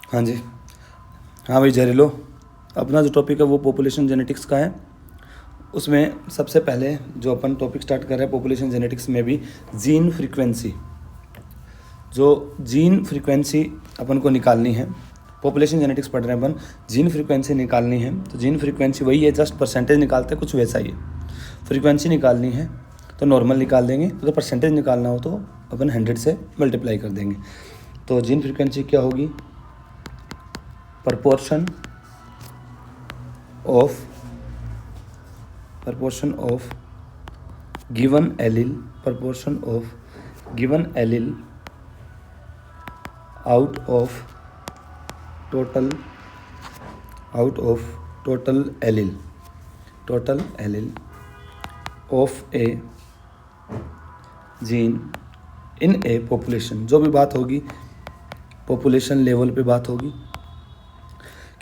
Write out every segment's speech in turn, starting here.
हाँ जी, हाँ भाई जहरीलो, अपना जो टॉपिक है वो पॉपुलेशन जेनेटिक्स का है। उसमें सबसे पहले जो अपन टॉपिक स्टार्ट कर रहे हैं पॉपुलेशन जेनेटिक्स में भी जीन फ्रीक्वेंसी, जो जीन फ्रीक्वेंसी अपन को निकालनी है। पॉपुलेशन जेनेटिक्स पढ़ रहे हैं अपन, जीन फ्रीक्वेंसी निकालनी है। तो जीन फ्रीक्वेंसी वही है, जस्ट परसेंटेज निकालते हैं, कुछ वैसा ही है। फ्रीक्वेंसी निकालनी है तो नॉर्मल निकाल देंगे, अगर परसेंटेज निकालना हो तो अपन 100 से मल्टीप्लाई कर देंगे। तो जीन फ्रीक्वेंसी क्या होगी? proportion of given allele out of total allele of a gene in a population। जो भी बात होगी पॉपुलेशन लेवल पे बात होगी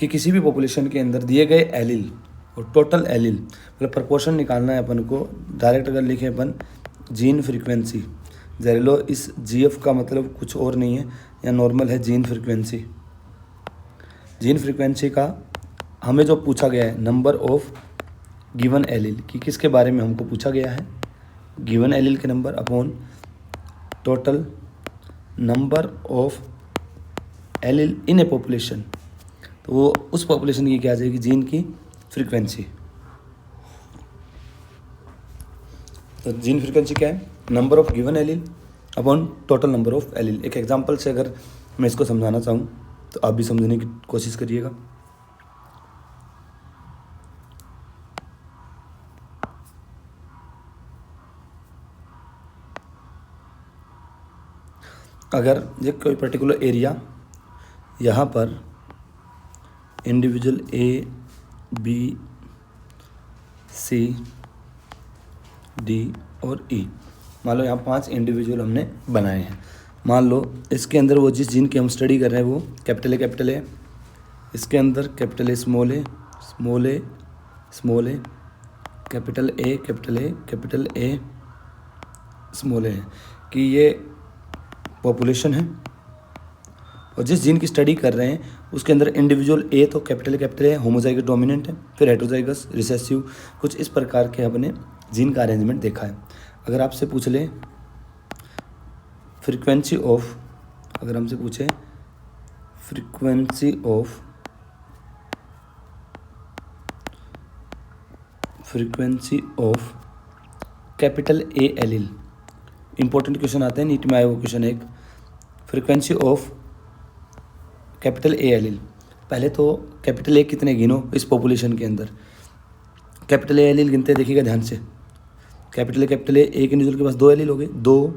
कि किसी भी पॉपुलेशन के अंदर दिए गए एलील और टोटल एलील, मतलब प्रपोर्शन निकालना है अपन को। डायरेक्ट अगर लिखें अपन जीन फ्रीक्वेंसी, जहरीलो इस जीएफ का मतलब कुछ और नहीं है, या नॉर्मल है जीन फ्रीक्वेंसी। जीन फ्रीक्वेंसी का हमें जो पूछा गया है नंबर ऑफ गिवन एलील, कि किसके बारे में हमको पूछा गया है, गिवन एलील के number upon total number of allele in A population. तो वो उस पॉपुलेशन की क्या आ जाएगी, जीन की फ्रीक्वेंसी। तो जीन फ्रीक्वेंसी क्या है? Number of given allele upon total number of allele. एक एग्जांपल से अगर मैं इसको समझाना चाहूँ तो आप भी समझने की कोशिश करिएगा। अगर ये कोई पर्टिकुलर एरिया, यहाँ पर individual A B C D और ई, मान लो यहाँ 5 इंडिविजुअल हमने बनाए हैं। मान लो इसके अंदर वो जिस जीन की हम स्टडी कर रहे हैं वो कैपिटल ए, इसके अंदर capital A small A, capital A small A, कि ये पॉपुलेशन है। और जिस जीन की स्टडी कर रहे हैं उसके अंदर इंडिविजुअल ए तो कैपिटल ए होमोजाइगस डोमिनेंट है, फिर हेटेरोजाइगस रिसेसिव, कुछ इस प्रकार के हमने जीन का अरेंजमेंट देखा है। अगर आपसे पूछ ले फ्रीक्वेंसी ऑफ, अगर हमसे पूछे frequency of capital A allele, important question आते हैं नीट में आया वो क्वेश्चन एक, frequency of capital A allele. पहले तो कैपिटल ए कितने गिनो इस पॉपुलेशन के अंदर, कैपिटल ए एलील गिनते देखिएगा ध्यान से। कैपिटल ए एक इंडिविजुअल के पास 2 एलील हो गए, 2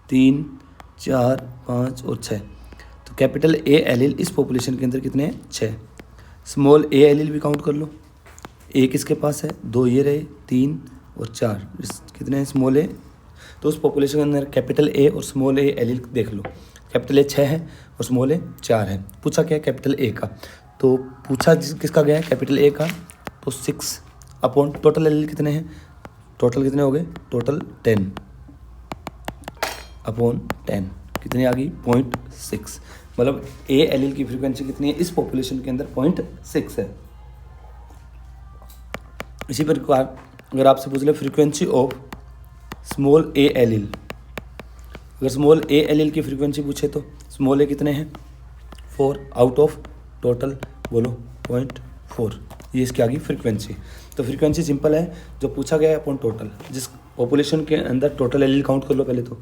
3 4 5 और 6। तो कैपिटल ए एलील इस पॉपुलेशन के अंदर कितने हैं? 6। स्मॉल ए एलील भी काउंट कर लो, ए किसके पास है? 2 ये रहे, 3 और 4, कितने हैं स्मॉल ए? तो उस पॉपुलेशन के अंदर कैपिटल ए और स्मॉल ए एलील देख लो। कैपिटल ए 6 है और स्मॉल ए 4 है। पूछा क्या है? कैपिटल ए का। तो पूछा किसका गया है? कैपिटल ए का। तो 6 अपॉन टोटल एलील कितने हैं? टोटल कितने हो गए? टोटल 10 अपॉन 10 कितनी आ गई? 0.6। मतलब ए एलील की फ्रीक्वेंसी कितनी है इस पॉपुलेशन के अंदर? 0.6 है। इसी प्रकार अगर आपसे पूछ ले frequency of small A allele, अगर स्मॉल ए एलील की फ्रीक्वेंसी पूछे तो स्मॉल ए कितने हैं? 4 आउट ऑफ टोटल बोलो 0.4, ये इसकी आ गई फ्रीक्वेंसी। तो फ्रीक्वेंसी सिंपल है, जो पूछा गया है अपॉन टोटल, जिस पॉपुलेशन के अंदर टोटल एलील काउंट कर लो पहले तो,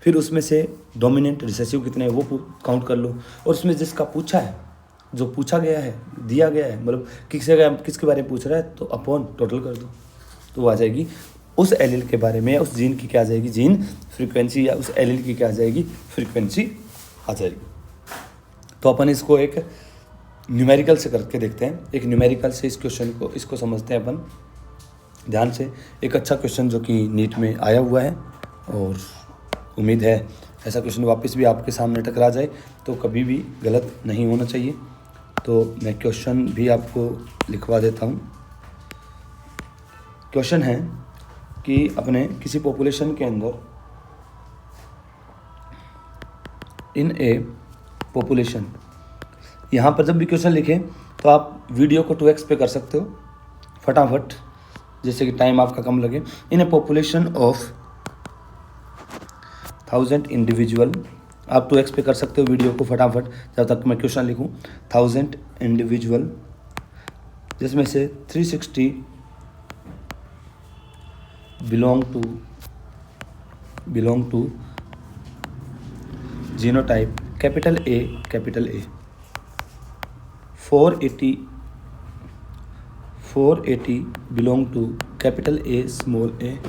फिर उसमें से डोमिनेंट रिसेसिव कितने हैं वो काउंट कर लो, और उसमें जिसका पूछा है, जो पूछा गया है, दिया गया है, मतलब किसके बारे में पूछ रहा है तो अपॉन टोटल कर दो, तो वो आ जाएगी उस एलील के बारे में, उस जीन की क्या आ जाएगी? जीन फ्रीक्वेंसी, या उस एलील की क्या आ जाएगी? फ्रीक्वेंसी आ जाएगी। तो अपन इसको एक न्यूमेरिकल से करके देखते हैं। एक न्यूमेरिकल से इस क्वेश्चन को इसको समझते हैं अपन ध्यान से। एक अच्छा क्वेश्चन जो कि नीट में आया हुआ है, और उम्मीद है ऐसा क्वेश्चन वापस भी आपके सामने टकरा जाए तो कभी भी गलत नहीं होना चाहिए। तो मैं क्वेश्चन भी आपको लिखवा देता हूँ। क्वेश्चन है कि अपने किसी पॉपुलेशन के अंदर, इन ए पॉपुलेशन यहाँ पर जब भी क्वेश्चन लिखें तो आप वीडियो को 2x पे कर सकते हो फटाफट, जैसे कि टाइम आपका कम लगे। इन ए पॉपुलेशन ऑफ 1000 इंडिविजुअल, आप 2x पे कर सकते हो वीडियो को फटाफट जब तक मैं क्वेश्चन लिखूं। 1000 इंडिविजुअल, जिसमें से 360 belong to genotype capital A, 480 belong to capital A, small A,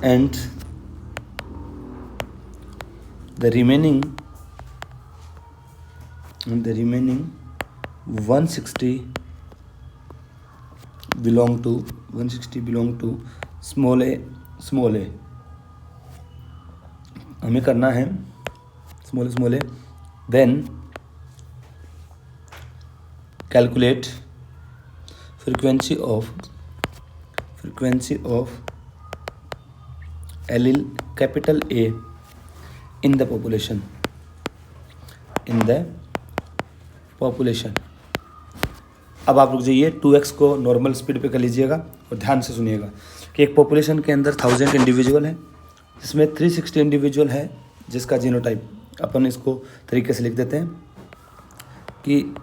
and the remaining 160 belong to small a। हमें करना है small a, then calculate frequency of allele capital A in the population। अब आप रुक जाइए, 2x को normal speed पे कर लीजिएगा और ध्यान से सुनिएगा कि एक पॉपुलेशन के अंदर 1000 इंडिविजुअल है, जिसमें 360 इंडिविजुअल है जिसका जीनोटाइप, अपन इसको तरीके से लिख देते हैं कि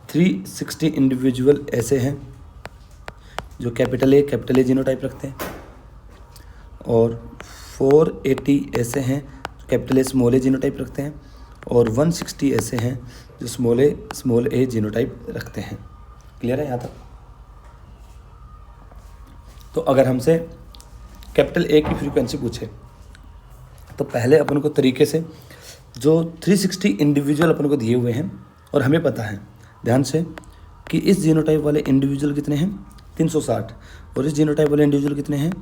360 इंडिविजुअल ऐसे हैं जो कैपिटल ए जीनोटाइप रखते हैं, और 480 ऐसे हैं capital A small a genotype रखते हैं, और 160 ऐसे हैं जो स्मॉल ए जीनोटाइप रखते हैं। क्लियर है यहाँ तक? तो अगर हमसे कैपिटल ए की फ्रीक्वेंसी पूछे तो पहले अपन को तरीके से जो 360 इंडिविजुअल अपन को दिए हुए हैं और हमें पता है ध्यान से कि इस जीनोटाइप वाले इंडिविजुअल कितने हैं 360, और इस जीनोटाइप वाले इंडिविजुअल कितने हैं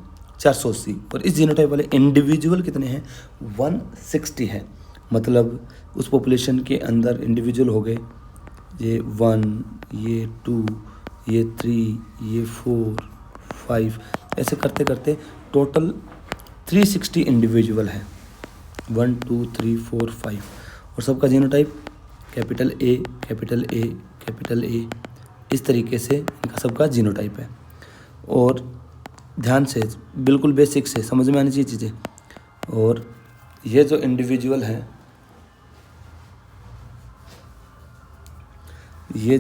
480, और इस जीनोटाइप वाले इंडिविजुअल कितने हैं 160 है। मतलब उस पॉपुलेशन के अंदर इंडिविजुअल हो गए ये 1, ये 2, ये 3, ये 4, 5, ऐसे करते करते टोटल 360 इंडिविजुअल है, 1 2 3 4 5, और सबका जीनोटाइप कैपिटल ए, इस तरीके से इनका सबका जीनोटाइप है। और ध्यान से बिल्कुल बेसिक से समझ में आनी चाहिए चीज़ें। और ये जो इंडिविजुअल है, ये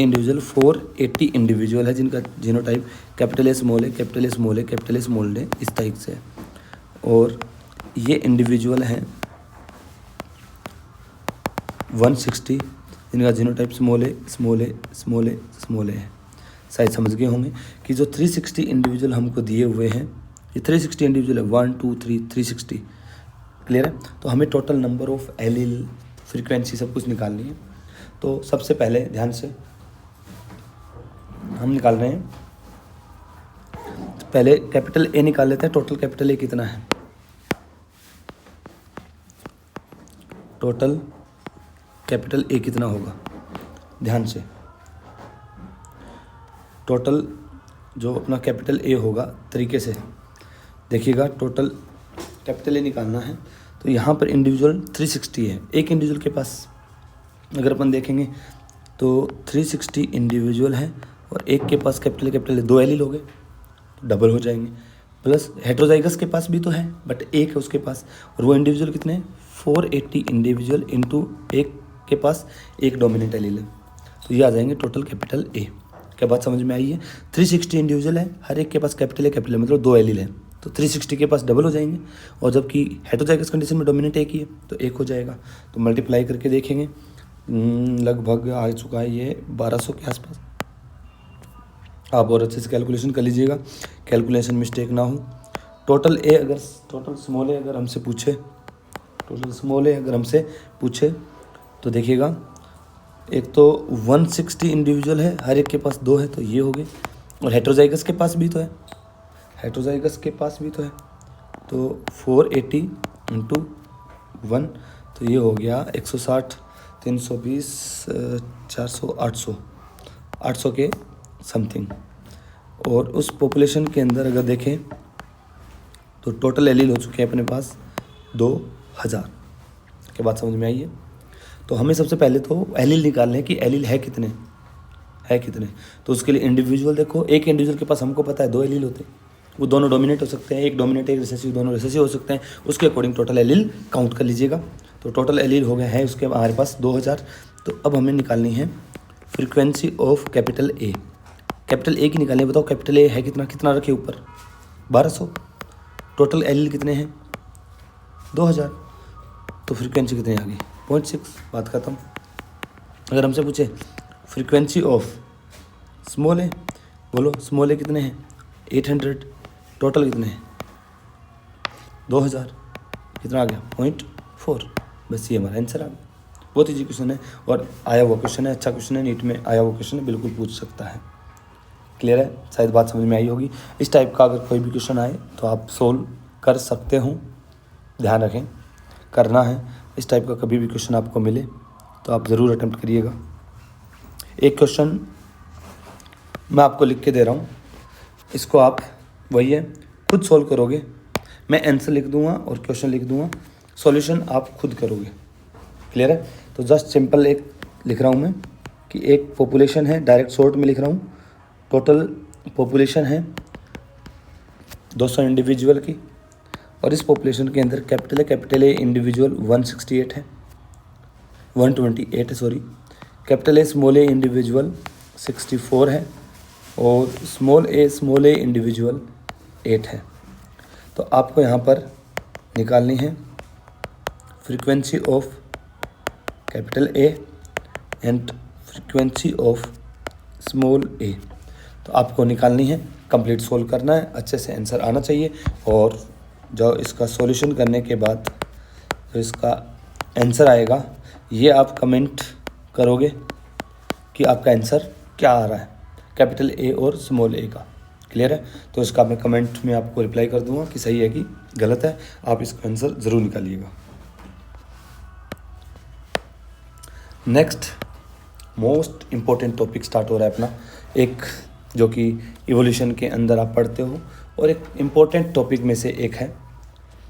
इंडिविजुअल 480 इंडिविजुअल है जिनका जीनोटाइप कैपिटल ए स्मॉल ए इस टाइप से। और ये इंडिविजुअल हैं 160 जिनका जीनोटाइप स्मॉल ए है। शायद समझ गए होंगे कि जो 360 इंडिविजुअल हमको दिए हुए हैं, ये 360 इंडिविजुअल है, 1 2 3 360। क्लियर है? तो हमें total number of allele, frequency सब कुछ निकालनी है। तो सबसे पहले ध्यान से हम निकाल रहे हैं, पहले कैपिटल ए निकाल लेते हैं। टोटल कैपिटल ए कितना है? टोटल कैपिटल ए कितना होगा? ध्यान से टोटल जो अपना कैपिटल ए होगा तरीके से देखिएगा। टोटल कैपिटल ए निकालना है तो यहाँ पर इंडिविजुअल 360 है। एक इंडिविजुअल के पास अगर अपन देखेंगे तो 360 इंडिविजुअल है और एक के पास कैपिटल ए, 2 एलील हो गए तो डबल हो जाएंगे। प्लस हेट्रोजाइगस के पास भी तो है बट एक है उसके पास, और वो इंडिविजुअल कितने हैं 480 इंडिविजुअल इंटू एक के पास एक डोमिनेंट एलील है, तो ये आ जाएंगे टोटल कैपिटल ए। क्या बात समझ में आई है? 360 इंडिविजुअल है, हर एक के पास कैपिटल ए मतलब 2 एलील है, तो 360 के पास डबल हो जाएंगे। और जबकि हेट्रोजाइगस कंडीशन में डोमिनेंट एक ही है तो एक हो जाएगा। तो मल्टीप्लाई करके देखेंगे, लगभग आ चुका है ये 1200 के आसपास। आप और अच्छे से कैलकुलेशन कर लीजिएगा, कैलकुलेशन मिस्टेक ना हो। टोटल स्मॉल ए अगर हमसे पूछे तो देखिएगा, एक तो 160 इंडिविजुअल है, हर एक के पास 2 है तो ये हो गए, और हेट्रोजाइगस के पास भी तो है, तो 480 इंटू 1 तो ये हो गया 160, 320, 400, 800 के समथिंग। और उस पॉपुलेशन के अंदर अगर देखें तो टोटल एलील हो चुके हैं अपने पास 2000। क्या बात समझ में आई है? तो हमें सबसे पहले तो एलिल निकालने हैं कि एलिल है कितने, तो उसके लिए इंडिविजुअल देखो, एक इंडिविजुअल के पास हमको पता है 2 एलिल होते हैं, वो दोनों डोमिनेट हो सकते हैं, एक डोमिनेट एक रिसेसिव, दोनों रिसेसिव हो सकते हैं, उसके अकॉर्डिंग टोटल एलिल काउंट कर लीजिएगा। तो टोटल एलिल हो गए हैं उसके हमारे पास 2000। तो अब हमें निकालनी है फ्रीक्वेंसी ऑफ कैपिटल ए की निकालनी है। बताओ कैपिटल ए है कितना रखे ऊपर 1200, टोटल एलिल कितने हैं 2000, तो फ्रीक्वेंसी कितनी आ गई 0.6, बात खत्म। अगर हमसे पूछे फ्रीक्वेंसी ऑफ स्मॉल ए, बोलो स्मॉल ए कितने हैं 800, टोटल कितने हैं 2000, कितना आ गया 0.4, बस ये हमारा आंसर आ गया। बहुत ईजी क्वेश्चन है और आया हुआ क्वेश्चन है, अच्छा क्वेश्चन है, नीट में आया हुआ क्वेश्चन है, बिल्कुल पूछ सकता है। क्लियर है, शायद बात समझ में आई होगी। इस टाइप का अगर कोई भी क्वेश्चन आए तो आप सोल्व कर सकते हो, ध्यान रखें करना है। इस टाइप का कभी भी क्वेश्चन आपको मिले तो आप ज़रूर अटेम्प्ट करिएगा। एक क्वेश्चन मैं आपको लिख के दे रहा हूँ, इसको आप वही है खुद सोल्व करोगे, मैं आंसर लिख दूंगा और क्वेश्चन लिख दूंगा, सॉल्यूशन आप खुद करोगे। क्लियर है, तो जस्ट सिंपल एक लिख रहा हूँ मैं कि एक पॉपुलेशन है, डायरेक्ट शॉर्ट में लिख रहा हूँ, टोटल पॉपुलेशन है 200 इंडिविजुअल की, और इस पॉपुलेशन के अंदर कैपिटल ए इंडिविजुअल 128 है, 128 है sorry, capital A small A individual 64 है, और स्मॉल ए इंडिविजुअल 8 है। तो आपको यहाँ पर निकालनी है frequency of capital A and frequency of small A. तो आपको निकालनी है, कंप्लीट सोल्व करना है, अच्छे से आंसर आना चाहिए, और जो इसका सॉल्यूशन करने के बाद जो इसका आंसर आएगा ये आप कमेंट करोगे कि आपका आंसर क्या आ रहा है कैपिटल ए और स्मॉल ए का। क्लियर है, तो इसका मैं कमेंट में आपको रिप्लाई कर दूंगा कि सही है कि गलत है, आप इसका आंसर ज़रूर निकालिएगा। Next most important topic start हो रहा है अपना, एक जो कि इवोल्यूशन के अंदर आप पढ़ते हो और एक इम्पोर्टेंट टॉपिक में से एक है,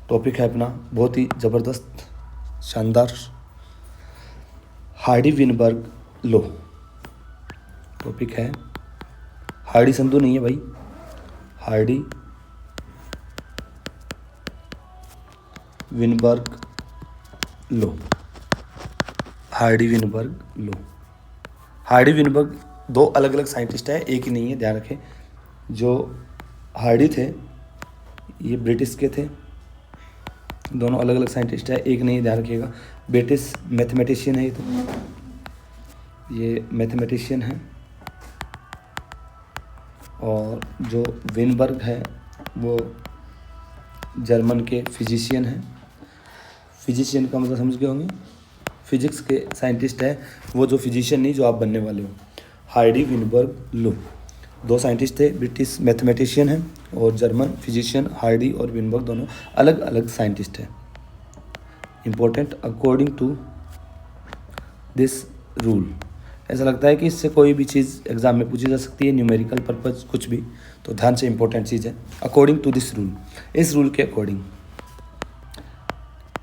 टॉपिक है अपना बहुत ही ज़बरदस्त शानदार हार्डी-विनबर्ग लॉ। टॉपिक है हार्डी संधू नहीं है भाई, हार्डी-विनबर्ग लॉ। हार्डी-विनबर्ग 2 अलग अलग साइंटिस्ट है, एक ही नहीं है, ध्यान रखें। जो हार्डी थे ये ब्रिटिश के थे, दोनों अलग अलग साइंटिस्ट है, एक नहीं, ध्यान रखिएगा। ब्रिटिश मैथमेटिशियन है, ये मैथमेटिशियन है, और जो विनबर्ग है वो जर्मन के फिजिशियन है। फिजिशियन का मतलब समझ गए होंगे, फिजिक्स के साइंटिस्ट है वो, जो फिजिशियन नहीं जो आप बनने वाले हो। हार्डी-विनबर्ग लॉ 2 साइंटिस्ट थे, ब्रिटिश मैथमेटिशियन है और जर्मन फिजिशियन। हार्डी और विनबर्ग दोनों अलग अलग साइंटिस्ट हैं। Important according to this rule, ऐसा लगता है कि इससे कोई भी चीज़ एग्जाम में पूछी जा सकती है, न्यूमेरिकल पर्पज कुछ भी, तो ध्यान से इंपॉर्टेंट चीज़ है। अकॉर्डिंग टू दिस रूल, इस रूल के according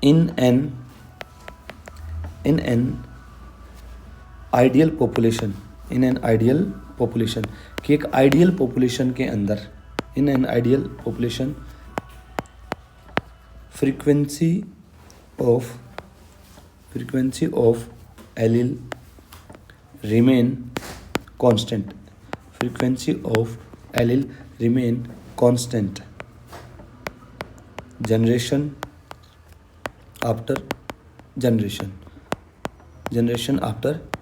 in an ideal population, कि एक आइडियल पॉपुलेशन के अंदर, in an ideal population frequency of allele remain constant, frequency of allele remain constant generation after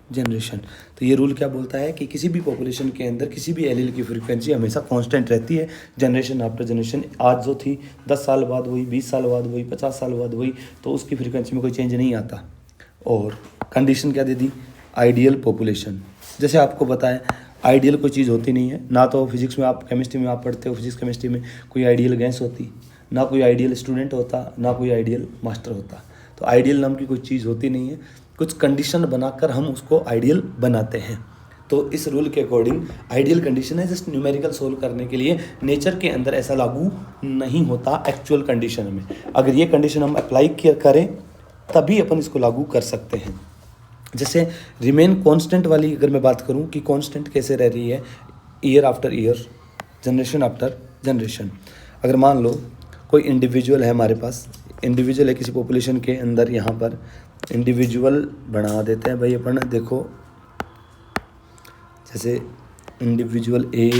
generation। तो ये रूल क्या बोलता है कि किसी भी पॉपुलेशन के अंदर किसी भी एलील की फ्रीक्वेंसी हमेशा कांस्टेंट रहती है, जनरेशन आफ्टर जनरेशन। आज जो थी 10 साल बाद वही, 20 साल बाद वही, 50 साल बाद वही, तो उसकी फ्रीक्वेंसी में कोई चेंज नहीं आता। और कंडीशन क्या दे दी, आइडियल पॉपुलेशन। जैसे आपको पता है आइडियल कोई चीज़ होती नहीं है, ना तो फिजिक्स में आप, केमिस्ट्री में आप पढ़ते हो, फिजिक्स केमिस्ट्री में कोई आइडियल गैस होती, ना कोई आइडियल स्टूडेंट होता, ना कोई आइडियल मास्टर होता। तो आइडियल नाम की कोई चीज़ होती नहीं है, कुछ कंडीशन बनाकर हम उसको आइडियल बनाते हैं। तो इस रूल के अकॉर्डिंग आइडियल कंडीशन है जस्ट न्यूमेरिकल सोल्व करने के लिए, नेचर के अंदर ऐसा लागू नहीं होता एक्चुअल कंडीशन में। अगर ये कंडीशन हम अप्लाई करें तभी अपन इसको लागू कर सकते हैं। जैसे रिमेन कांस्टेंट वाली अगर मैं बात करूं कि कांस्टेंट कैसे रह रही है year after year, generation after generation. अगर मान लो कोई इंडिविजुअल है हमारे पास, इंडिविजुअल है किसी पॉपुलेशन के अंदर, यहाँ पर इंडिविजुअल बना देते हैं भाई अपन, देखो जैसे इंडिविजुअल ए,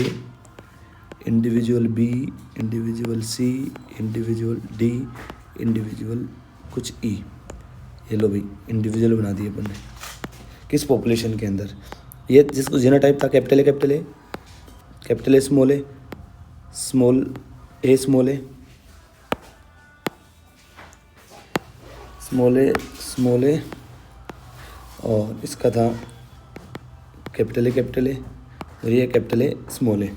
इंडिविजुअल बी, इंडिविजुअल सी, इंडिविजुअल डी, इंडिविजुअल कुछ ई, ये लो भाई इंडिविजुअल बना दिए अपन ने किस पॉपुलेशन के अंदर। ये जिसको जीनोटाइप था capital A capital A, capital A small A, small A small A, small A small A, और इसका था कैपिटल ए और ये कैपिटल ए स्मॉल ए।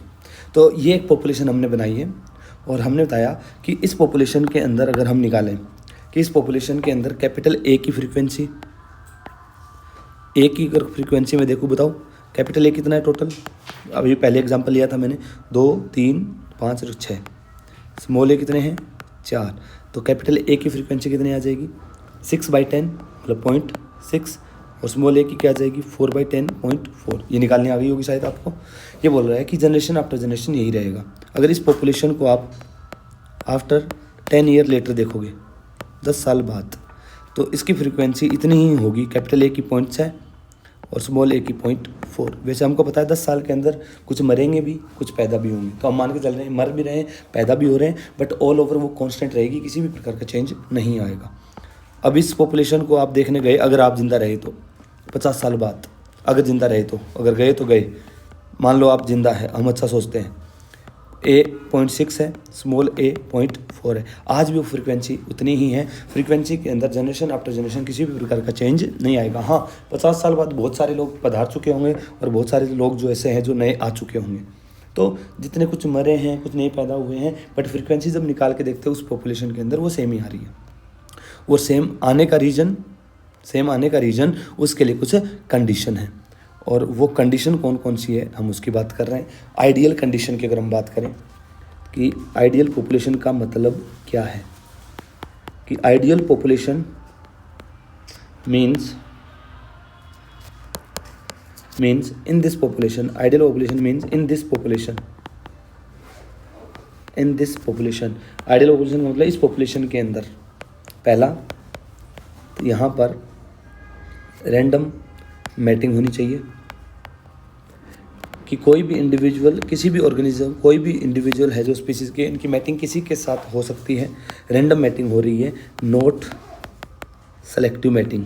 तो ये एक पॉपुलेशन हमने बनाई है और हमने बताया कि इस पॉपुलेशन के अंदर अगर हम निकालें कि इस पॉपुलेशन के अंदर कैपिटल ए की फ्रीक्वेंसी, ए की अगर फ्रीक्वेंसी में देखूँ, बताओ कैपिटल ए कितना है टोटल। अभी पहले एग्जांपल लिया था मैंने 2 3 5 और 6, स्मॉल ए कितने हैं 4, तो कैपिटल ए की फ्रीक्वेंसी कितनी आ जाएगी 6/10 मतलब 0.6, और स्मॉल ए की क्या आ जाएगी 4/10.4। ये निकालनी आ गई होगी शायद आपको। ये बोल रहा है कि जनरेशन आफ्टर जनरेशन यही रहेगा। अगर इस पॉपुलेशन को आप आफ्टर 10 ईयर लेटर देखोगे, 10 साल बाद, तो इसकी फ्रीक्वेंसी इतनी ही होगी, कैपिटल ए की 0.6 और स्मॉल ए की 0.4। वैसे हमको पता है 10 साल के अंदर कुछ मरेंगे भी, कुछ पैदा भी होंगे, तो हम मान के चल रहे हैं मर भी रहे हैं, पैदा भी हो रहे हैं, बट ऑल ओवर वो कांस्टेंट रहेगी, किसी भी प्रकार का चेंज नहीं आएगा। अब इस पॉपुलेशन को आप देखने गए, अगर आप जिंदा रहे तो 50 साल बाद, अगर जिंदा रहे तो, अगर गए तो गए, मान लो आप जिंदा है, हम अच्छा सोचते हैं, ए 0.6 है, स्मॉल ए 0.4 है, आज भी वो फ्रीक्वेंसी उतनी ही है। फ्रीक्वेंसी के अंदर जनरेशन आफ्टर जनरेशन किसी भी प्रकार का चेंज नहीं आएगा। हाँ, 50 साल बाद बहुत सारे लोग पधार चुके होंगे और बहुत सारे लोग जो ऐसे हैं जो नए आ चुके होंगे, तो जितने कुछ मरे हैं, कुछ नए पैदा हुए हैं, बट फ्रीक्वेंसी जब निकाल के देखते हैं उस पॉपुलेशन के अंदर वो सेम ही आ रही है। वो सेम आने का रीज़न उसके लिए कुछ कंडीशन है, और वो कंडीशन कौन कौन सी है हम उसकी बात कर रहे हैं। आइडियल कंडीशन की अगर हम बात करें कि आइडियल पॉपुलेशन का मतलब क्या है, कि ideal population means in this population, ideal population means in this population, ideal population का मतलब इस पॉपुलेशन के अंदर पहला तो यहाँ पर रैंडम मैटिंग होनी चाहिए, कि कोई भी इंडिविजुअल, किसी भी ऑर्गेनिज्म, कोई भी इंडिविजुअल है जो स्पीसीज़ के, इनकी मैटिंग किसी के साथ हो सकती है, रैंडम मैटिंग हो रही है, not selective mating.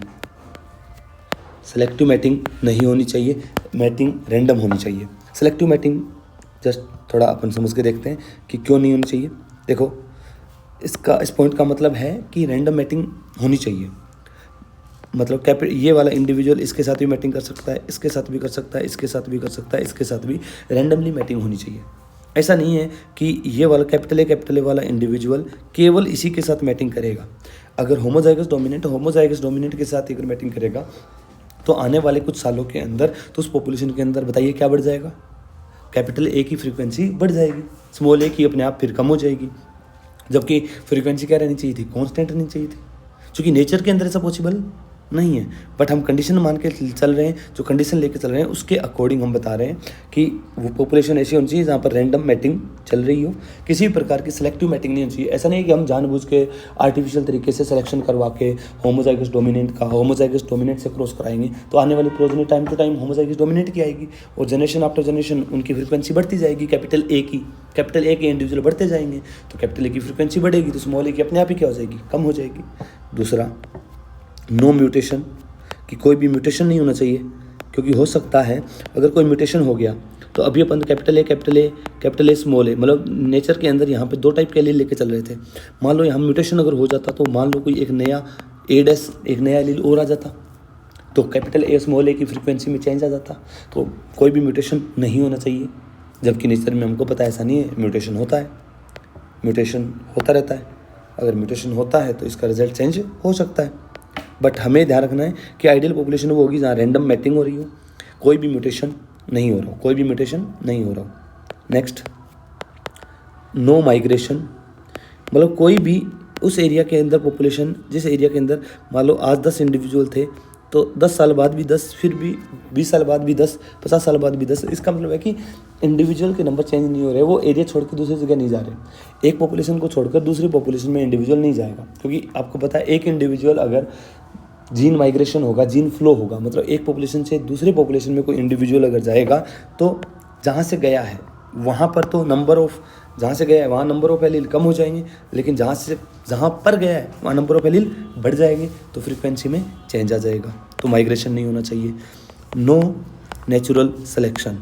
Selective mating नहीं होनी चाहिए, मैटिंग रैंडम होनी चाहिए। सेलेक्टिव मैटिंग जस्ट थोड़ा अपन समझ के देखते हैं कि क्यों नहीं होनी चाहिए। देखो इस पॉइंट का मतलब है कि रैंडम मैटिंग होनी चाहिए, मतलब ये वाला इंडिविजुअल इसके साथ भी मैटिंग कर सकता है, इसके साथ भी कर सकता है, इसके साथ भी कर सकता है, इसके साथ भी, रैंडमली मैटिंग होनी चाहिए। ऐसा नहीं है कि ये वाला कैपिटल ए वाला इंडिविजुअल केवल इसी के साथ मैटिंग करेगा। अगर होमोजाइगस डोमिनेंट के साथ अगर मैटिंग करेगा तो आने वाले कुछ सालों के अंदर तो उस पॉपुलेशन के अंदर बताइए क्या बढ़ जाएगा, कैपिटल ए की फ्रीक्वेंसी बढ़ जाएगी, स्मॉल ए की अपने आप फिर कम हो जाएगी, जबकि फ्रीक्वेंसी क्या रहनी चाहिए थी, कांस्टेंट रहनी चाहिए थी। क्योंकि नेचर के अंदर ऐसा पॉसिबल नहीं है, बट हम कंडीशन मान के चल रहे हैं, जो कंडीशन लेके चल रहे हैं उसके अकॉर्डिंग हम बता रहे हैं कि वो पॉपुलेशन ऐसी होनी चाहिए जहाँ पर रैंडम मैटिंग चल रही हो, किसी भी प्रकार की सिलेक्टिव मैटिंग नहीं होनी चाहिए। ऐसा नहीं है कि हम जानबूझ के आर्टिफिशियल तरीके से सिलेक्शन करवा के होमोजाइगस डोमिनेंट से क्रॉस कराएंगे तो आने वाली progeny time to time homozygous dominant की आएगी, और जनरेशन आफ्टर जनरेशन उनकी फ्रीक्वेंसी बढ़ती जाएगी। कैपिटल ए के इंडिविजुअल बढ़ते जाएंगे तो कैपिटल ए की फ्रीक्वेंसी बढ़ेगी, तो स्मॉल ए की अपने आप ही क्या हो जाएगी, कम हो जाएगी। दूसरा, नो म्यूटेशन, कि कोई भी म्यूटेशन नहीं होना चाहिए, क्योंकि हो सकता है अगर कोई म्यूटेशन हो गया तो अभी अपन कैपिटल ए स्मॉल ए, मतलब नेचर के अंदर यहाँ पे 2 टाइप के एलील लेके चल रहे थे। मान लो यहाँ म्यूटेशन अगर हो जाता तो मान लो कोई एक नया एलील और आ जाता तो कैपिटल ए स्मॉल ए की फ्रीक्वेंसी में चेंज आ जाता। तो कोई भी म्यूटेशन नहीं होना चाहिए, जबकि नेचर में हमको पता है ऐसा नहीं है, म्यूटेशन होता है, म्यूटेशन होता रहता है। अगर म्यूटेशन होता है तो इसका रिजल्ट चेंज हो सकता है, बट हमें ध्यान रखना है कि आइडियल पॉपुलेशन वो होगी जहाँ रैंडम मैटिंग हो रही हो, कोई भी म्यूटेशन नहीं हो रहा हो। नेक्स्ट, नो माइग्रेशन, मतलब कोई भी उस एरिया के अंदर पॉपुलेशन, जिस एरिया के अंदर मान लो आज 10 इंडिविजुअल थे तो 10 साल बाद भी 10, फिर भी 20 साल बाद भी 10, 50 साल बाद भी 10। इसका मतलब है कि इंडिविजुअल के नंबर चेंज नहीं हो रहे, वो एरिया छोड़ के दूसरी जगह नहीं जा रहे। एक पॉपुलेशन को छोड़कर दूसरी पॉपुलेशन में इंडिविजुअल नहीं जाएगा, क्योंकि आपको पता है एक इंडिविजुअल अगर जीन माइग्रेशन होगा, जीन फ्लो होगा, मतलब एक पॉपुलेशन से दूसरे पॉपुलेशन में कोई इंडिविजुअल अगर जाएगा तो जहाँ से गया है वहाँ पर तो नंबर ऑफ, जहाँ से गया है वहाँ नंबर ऑफ एलील कम हो जाएंगे, लेकिन जहाँ पर गया है वहाँ नंबर ऑफ एलील बढ़ जाएंगे, तो फ्रीक्वेंसी में चेंज आ जाएगा। तो माइग्रेशन नहीं होना चाहिए। No natural selection,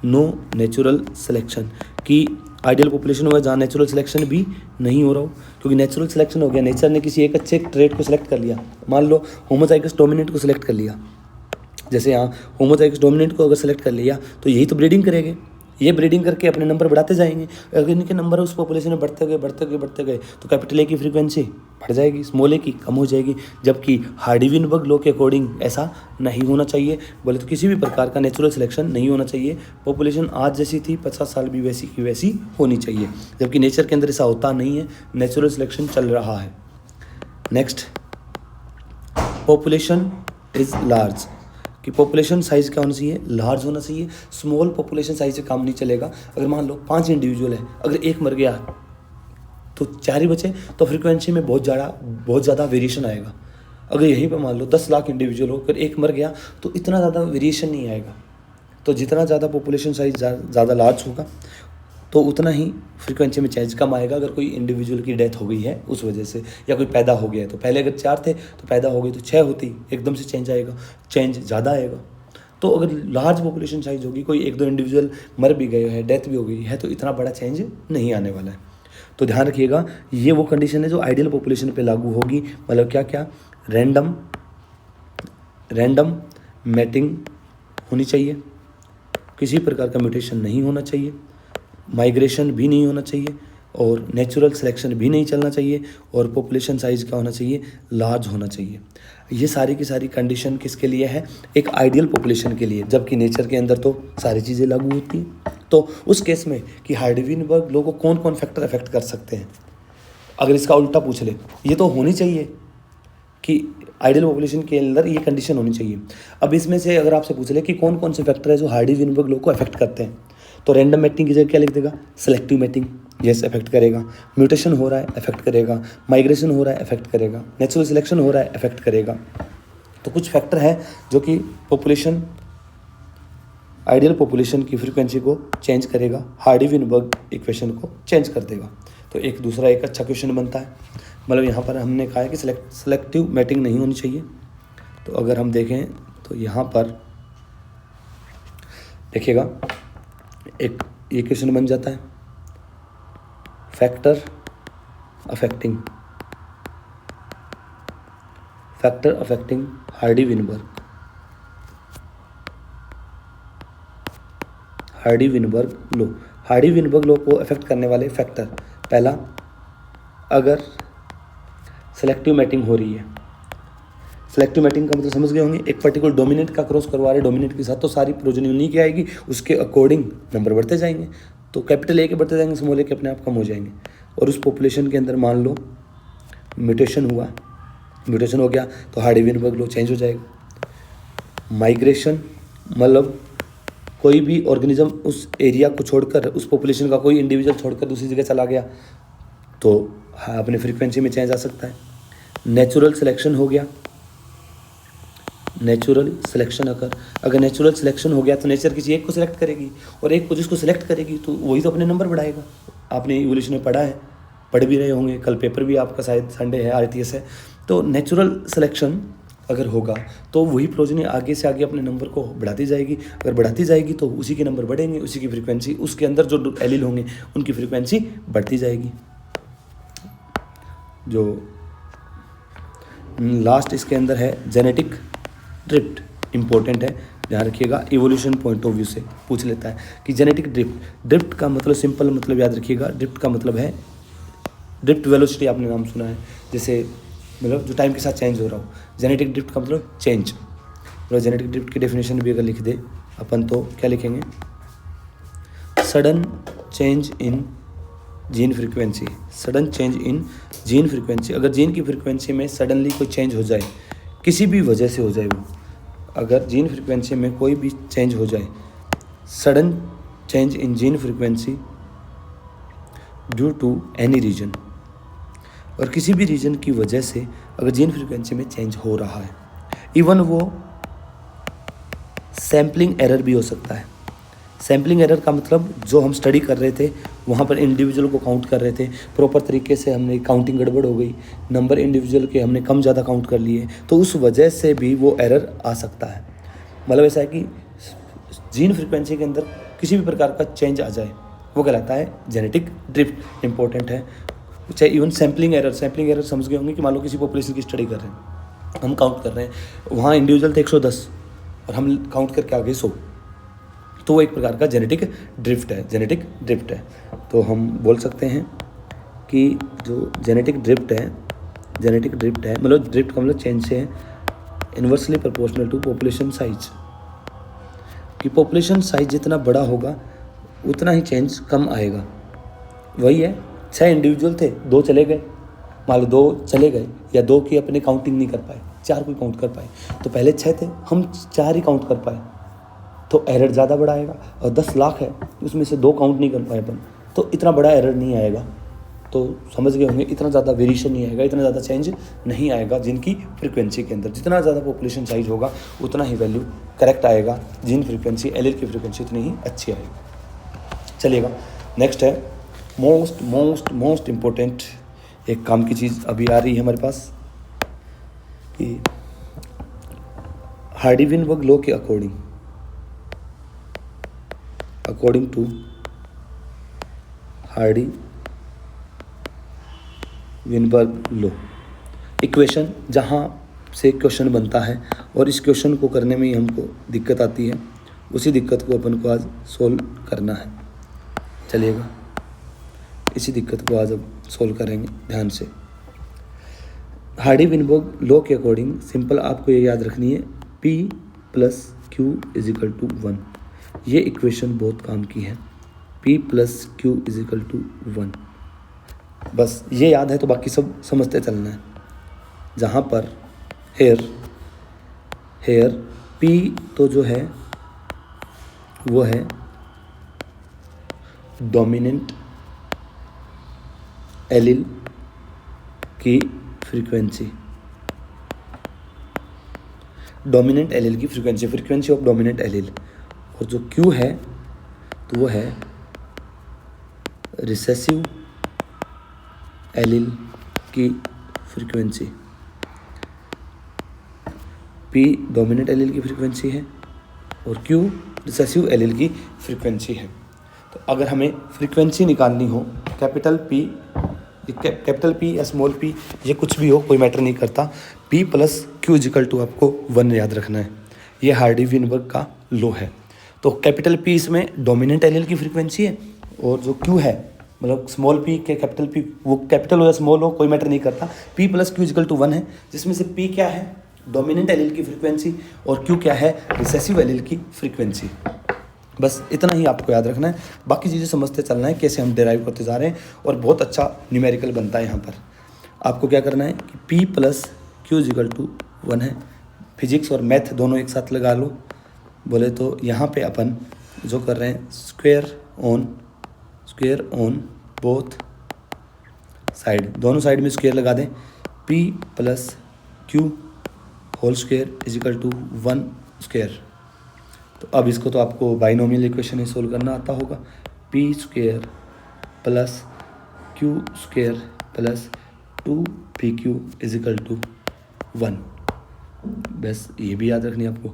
no natural selection की आइडियल पॉपुलेशन होगा जहाँ नेचुरल सिलेक्शन भी नहीं हो रहा हो, क्योंकि नेचुरल सिलेक्शन हो गया, नेचर ने किसी एक अच्छे ट्रेट को सिलेक्ट कर लिया। मान लो होमोजाइगस डोमिनेंट को सिलेक्ट कर लिया, जैसे यहाँ होमोजाइगस डोमिनेंट को अगर सिलेक्ट कर लिया तो यही तो ब्रीडिंग करेंगे, ये ब्रीडिंग करके अपने नंबर बढ़ाते जाएंगे। अगर इनके नंबर उस पॉपुलेशन में बढ़ते गए तो कैपिटल ए की फ्रीक्वेंसी बढ़ जाएगी, स्मॉल ए की कम हो जाएगी। जबकि हार्डी-विनबर्ग लॉ के अकॉर्डिंग ऐसा नहीं होना चाहिए, बोले तो किसी भी प्रकार का नेचुरल सिलेक्शन नहीं होना चाहिए। पॉपुलेशन आज जैसी थी 50 साल भी वैसी की वैसी होनी चाहिए, जबकि नेचर के अंदर ऐसा होता नहीं है, नेचुरल सिलेक्शन चल रहा है। नेक्स्ट, पॉपुलेशन इज लार्ज, कि पॉपुलेशन साइज़ क्या होना चाहिए, लार्ज होना चाहिए। स्मॉल पॉपुलेशन साइज से काम नहीं चलेगा। अगर मान लो 5 इंडिविजुअल है, अगर एक मर गया तो 4 ही बचे, तो फ्रीक्वेंसी में बहुत ज़्यादा वेरिएशन आएगा। अगर यहीं पर मान लो 10 लाख इंडिविजुअल हो, अगर एक मर गया तो इतना ज़्यादा वेरिएशन नहीं आएगा। तो जितना ज़्यादा पॉपुलेशन साइज ज़्यादा लार्ज होगा तो उतना ही फ्रीक्वेंसी में चेंज कम आएगा। अगर कोई इंडिविजुअल की डेथ हो गई है उस वजह से, या कोई पैदा हो गया है, तो पहले अगर 4 थे तो पैदा हो गई तो 6 होती, एकदम से चेंज आएगा, चेंज ज़्यादा आएगा। तो अगर लार्ज पॉपुलेशन साइज होगी, कोई 1-2 इंडिविजुअल मर भी गए हैं, डेथ भी हो गई है, तो इतना बड़ा चेंज नहीं आने वाला है। तो ध्यान रखिएगा, ये वो कंडीशन है जो आइडियल पॉपुलेशन पे लागू होगी। मतलब क्या क्या, रैंडम मैटिंग होनी चाहिए, किसी प्रकार का म्यूटेशन नहीं होना चाहिए, माइग्रेशन भी नहीं होना चाहिए, और नेचुरल सिलेक्शन भी नहीं चलना चाहिए, और पॉपुलेशन साइज़ क्या होना चाहिए, लार्ज होना चाहिए। ये सारी की सारी कंडीशन किसके लिए है, एक आइडियल पॉपुलेशन के लिए, जबकि नेचर के अंदर तो सारी चीज़ें लागू होती हैं। तो उस केस में कि हार्डी-विनबर्ग लॉ को कौन कौन फैक्टर अफेक्ट कर सकते हैं, अगर इसका उल्टा पूछ ले, ये तो होनी चाहिए कि आइडियल पॉपुलेशन के अंदर ये कंडीशन होनी चाहिए। अब इसमें से अगर आपसे पूछ ले कि कौन कौन से फैक्टर है जो हार्डी-विनबर्ग लॉ को अफेक्ट करते हैं, तो रैंडम मैटिंग की जगह क्या लिख देगा, सेलेक्टिव मैटिंग, यस अफेक्ट करेगा। म्यूटेशन हो रहा है, अफेक्ट करेगा। माइग्रेशन हो रहा है, अफेक्ट करेगा। नेचुरल सिलेक्शन हो रहा है, अफेक्ट करेगा। तो कुछ फैक्टर है जो कि पॉपुलेशन, आइडियल पॉपुलेशन की फ्रीक्वेंसी को चेंज करेगा, हार्डी-विनबर्ग इक्वेशन को चेंज कर देगा। तो एक दूसरा एक अच्छा क्वेश्चन बनता है, मतलब यहाँ पर हमने कहा है कि सेलेक्टिव मैटिंग नहीं होनी चाहिए। तो अगर हम देखें तो यहाँ पर देखिएगा, एक ये क्वेश्चन बन जाता है, factor affecting Hardy-Weinberg law. Hardy-Weinberg law को अफेक्ट करने वाले फैक्टर, पहला, अगर सेलेक्टिव मैटिंग हो रही है। सेलेक्टिव मैटिंग का मतलब समझ गए होंगे, एक पर्टिकुलर डोमिनेंट का क्रॉस करवा रहे डोमिनेंट के साथ, तो सारी प्रोजेनी उन्हीं की आएगी, उसके अकॉर्डिंग नंबर बढ़ते जाएंगे। तो कैपिटल ए के बढ़ते जाएंगे, स्मॉल ए के अपने आप कम हो जाएंगे। और उस पॉपुलेशन के अंदर मान लो म्यूटेशन हुआ, म्यूटेशन हो गया तो हार्डी-विनबर्ग लॉ चेंज हो जाएगा। माइग्रेशन मतलब कोई भी ऑर्गेनिज्म उस एरिया को छोड़कर, उस पॉपुलेशन का कोई इंडिविजुअल छोड़कर दूसरी जगह चला गया तो अपने फ्रीक्वेंसी में चेंज आ सकता है। नेचुरल सिलेक्शन हो गया, नेचुरल सिलेक्शन अगर नेचुरल सिलेक्शन हो गया तो नेचर किसी एक को सिलेक्ट करेगी, और एक को जिसको सिलेक्ट करेगी तो वही तो अपने नंबर बढ़ाएगा। आपने इवोल्यूशन में पढ़ा है, पढ़ भी रहे होंगे, कल पेपर भी आपका शायद संडे है, RTS है। तो नेचुरल सिलेक्शन अगर होगा तो वही प्रोजेनी आगे से आगे अपने नंबर को बढ़ाती जाएगी। अगर बढ़ाती जाएगी तो उसी के नंबर बढ़ेंगे, उसी की फ्रीक्वेंसी, उसके अंदर जो एलील होंगे उनकी फ्रीक्वेंसी बढ़ती जाएगी। जो लास्ट इसके अंदर है जेनेटिक ड्रिफ्ट, इंपॉर्टेंट है, ध्यान रखिएगा, इवोल्यूशन पॉइंट ऑफ व्यू से पूछ लेता है कि जेनेटिक ड्रिफ्ट का मतलब सिंपल मतलब याद रखिएगा, ड्रिफ्ट का मतलब है ड्रिफ्ट वेलोसिटी, आपने नाम सुना है, जैसे मतलब जो टाइम के साथ चेंज हो रहा हो। जेनेटिक ड्रिफ्ट का मतलब चेंज। मतलब जेनेटिक ड्रिफ्ट की डेफिनेशन भी अगर लिख दे अपन तो क्या लिखेंगे, sudden change in gene frequency, sudden change in gene frequency. अगर जीन की फ्रीक्वेंसी में सडनली कोई चेंज हो जाए किसी भी वजह से हो जाए वो, अगर जीन फ्रिक्वेंसी में कोई भी चेंज हो जाए, sudden change in gene frequency due to any reason, और किसी भी रीजन की वजह से अगर जीन फ्रिक्वेंसी में चेंज हो रहा है, इवन वो सैम्पलिंग एरर भी हो सकता है। सैम्पलिंग एरर का मतलब जो हम स्टडी कर रहे थे वहाँ पर इंडिविजुअल को काउंट कर रहे थे, प्रॉपर तरीके से हमने काउंटिंग गड़बड़ हो गई, नंबर इंडिविजुअल के हमने कम ज़्यादा काउंट कर लिए, तो उस वजह से भी वो एरर आ सकता है। मतलब ऐसा है कि जीन फ्रिक्वेंसी के अंदर किसी भी प्रकार का चेंज आ जाए वो कहलाता है जेनेटिक ड्रिफ्ट। इंपॉर्टेंट है। चाहे इवन सैम्पलिंग एरर समझ गए होंगे कि मान लो किसी पॉपुलेशन की स्टडी कर रहे हैं, हम काउंट कर रहे हैं, वहाँ इंडिविजुअल थे 110 और हम काउंट करके आ गए 100, तो वो एक प्रकार का जेनेटिक ड्रिफ्ट है। तो हम बोल सकते हैं कि जो जेनेटिक ड्रिफ्ट है मतलब ड्रिफ्ट का मतलब चेंज से है inversely proportional to population size, कि पॉपुलेशन साइज जितना बड़ा होगा उतना ही चेंज कम आएगा। वही है, 6 इंडिविजुअल थे, 2 चले गए, मान लो 2 चले गए या 2 की अपने काउंटिंग नहीं कर पाए, 4 को काउंट कर पाए, तो पहले 6 थे, हम 4 ही काउंट कर पाए, तो एरर ज़्यादा बड़ा आएगा। और 10 लाख है उसमें से 2 काउंट नहीं कर पाए अपन, तो इतना बड़ा एरर नहीं आएगा। तो समझ गए होंगे, इतना ज़्यादा वेरिएशन नहीं आएगा, इतना ज़्यादा चेंज नहीं आएगा जिनकी फ्रिक्वेंसी के अंदर। जितना ज़्यादा पॉपुलेशन साइज होगा उतना ही वैल्यू करेक्ट आएगा, जीन फ्रिक्वेंसी एलील की फ्रिक्वेंसी उतनी ही अच्छी आएगी। चलिएगा, नेक्स्ट है मोस्ट इम्पोर्टेंट एक काम की चीज़ अभी आ रही है हमारे पास कि हार्डी-विनबर्ग लॉ के according to Hardy Weinberg law, equation जहाँ से क्वेश्चन बनता है और इस क्वेश्चन को करने में ही हमको दिक्कत आती है, उसी दिक्कत को अपन को आज सोल्व करना है। चलिएगा, इसी दिक्कत को आज अब सोल्व करेंगे ध्यान से। हार्डी-विनबर्ग लॉ के अकॉर्डिंग सिंपल आपको ये याद रखनी है, P + Q = 1। ये इक्वेशन बहुत काम की है, P + Q = 1। बस ये याद है तो बाकी सब समझते चलना है। जहाँ पर हेयर P तो जो है वो है डोमिनेंट एलील की frequency, frequency of dominant allele, और जो Q है तो वो है रिसेसिव एलील की फ्रीक्वेंसी। P डोमिनेंट एलील की फ्रीक्वेंसी है और Q रिसेसिव एलील की फ्रीक्वेंसी है। तो अगर हमें फ्रीक्वेंसी निकालनी हो, कैपिटल P या स्मॉल p, ये कुछ भी हो कोई मैटर नहीं करता, P + Q = आपको 1 याद रखना है। ये हार्डी-विनबर्ग का लॉ है। तो कैपिटल P इसमें डोमिनेंट एलील की फ्रीक्वेंसी है और जो Q है मतलब स्मॉल p के कैपिटल P, वो कैपिटल हो या स्मॉल हो कोई मैटर नहीं करता, P + Q = 1 है, जिसमें से P क्या है डोमिनेंट एलील की फ्रीक्वेंसी और Q क्या है रिसेसिव एलील की फ्रीक्वेंसी। बस इतना ही आपको याद रखना है, बाकी चीज़ें समझते चलना है कैसे हम डिराइव करते जा रहे हैं, और बहुत अच्छा न्यूमेरिकल बनता है यहाँ पर। आपको क्या करना है कि P + Q = 1 है, फिजिक्स और मैथ दोनों एक साथ लगा लो। बोले तो यहाँ पे अपन जो कर रहे हैं स्क्वायर ऑन बोथ साइड, दोनों साइड में स्क्वायर लगा दें, P + Q whole square = 1 square. तो अब इसको तो आपको बाइनोमियल इक्वेशन ही सोल्व करना आता होगा, P² + Q² + 2PQ = 1। बस ये भी याद रखनी है आपको,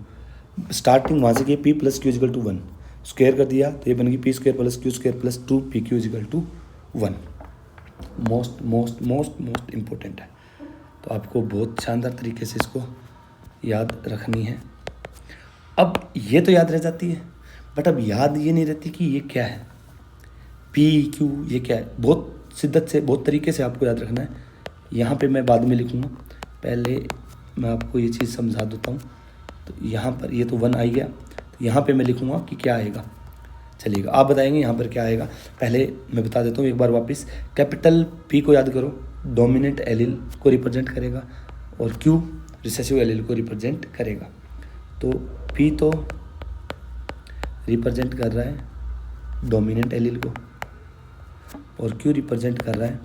स्टार्टिंग वहाँ से कि P + Q = 1, स्क्वायर कर दिया तो ये बन गई P² + Q² + 2PQ = 1। Most important है, तो आपको बहुत शानदार तरीके से इसको याद रखनी है। अब ये तो याद रह जाती है, बट अब याद ये नहीं रहती कि ये क्या है, PQ ये क्या है। बहुत शिद्दत से बहुत तरीके से आपको याद रखना है। यहाँ पे मैं बाद में लिखूँगा, पहले मैं आपको ये चीज़ समझा देता हूँ। तो यहाँ पर ये तो 1 आ गया, तो यहाँ पे मैं लिखूँगा कि क्या आएगा। चलिएगा, आप बताएंगे यहाँ पर क्या आएगा। पहले मैं बता देता हूँ एक बार वापस, कैपिटल P को याद करो, डोमिनेंट एलील को रिप्रेजेंट करेगा, और Q रिसेसिव एलील को रिप्रेजेंट करेगा। तो पी तो रिप्रेजेंट कर रहा है डोमिनेंट एलील को और क्यू रिप्रेजेंट कर रहा है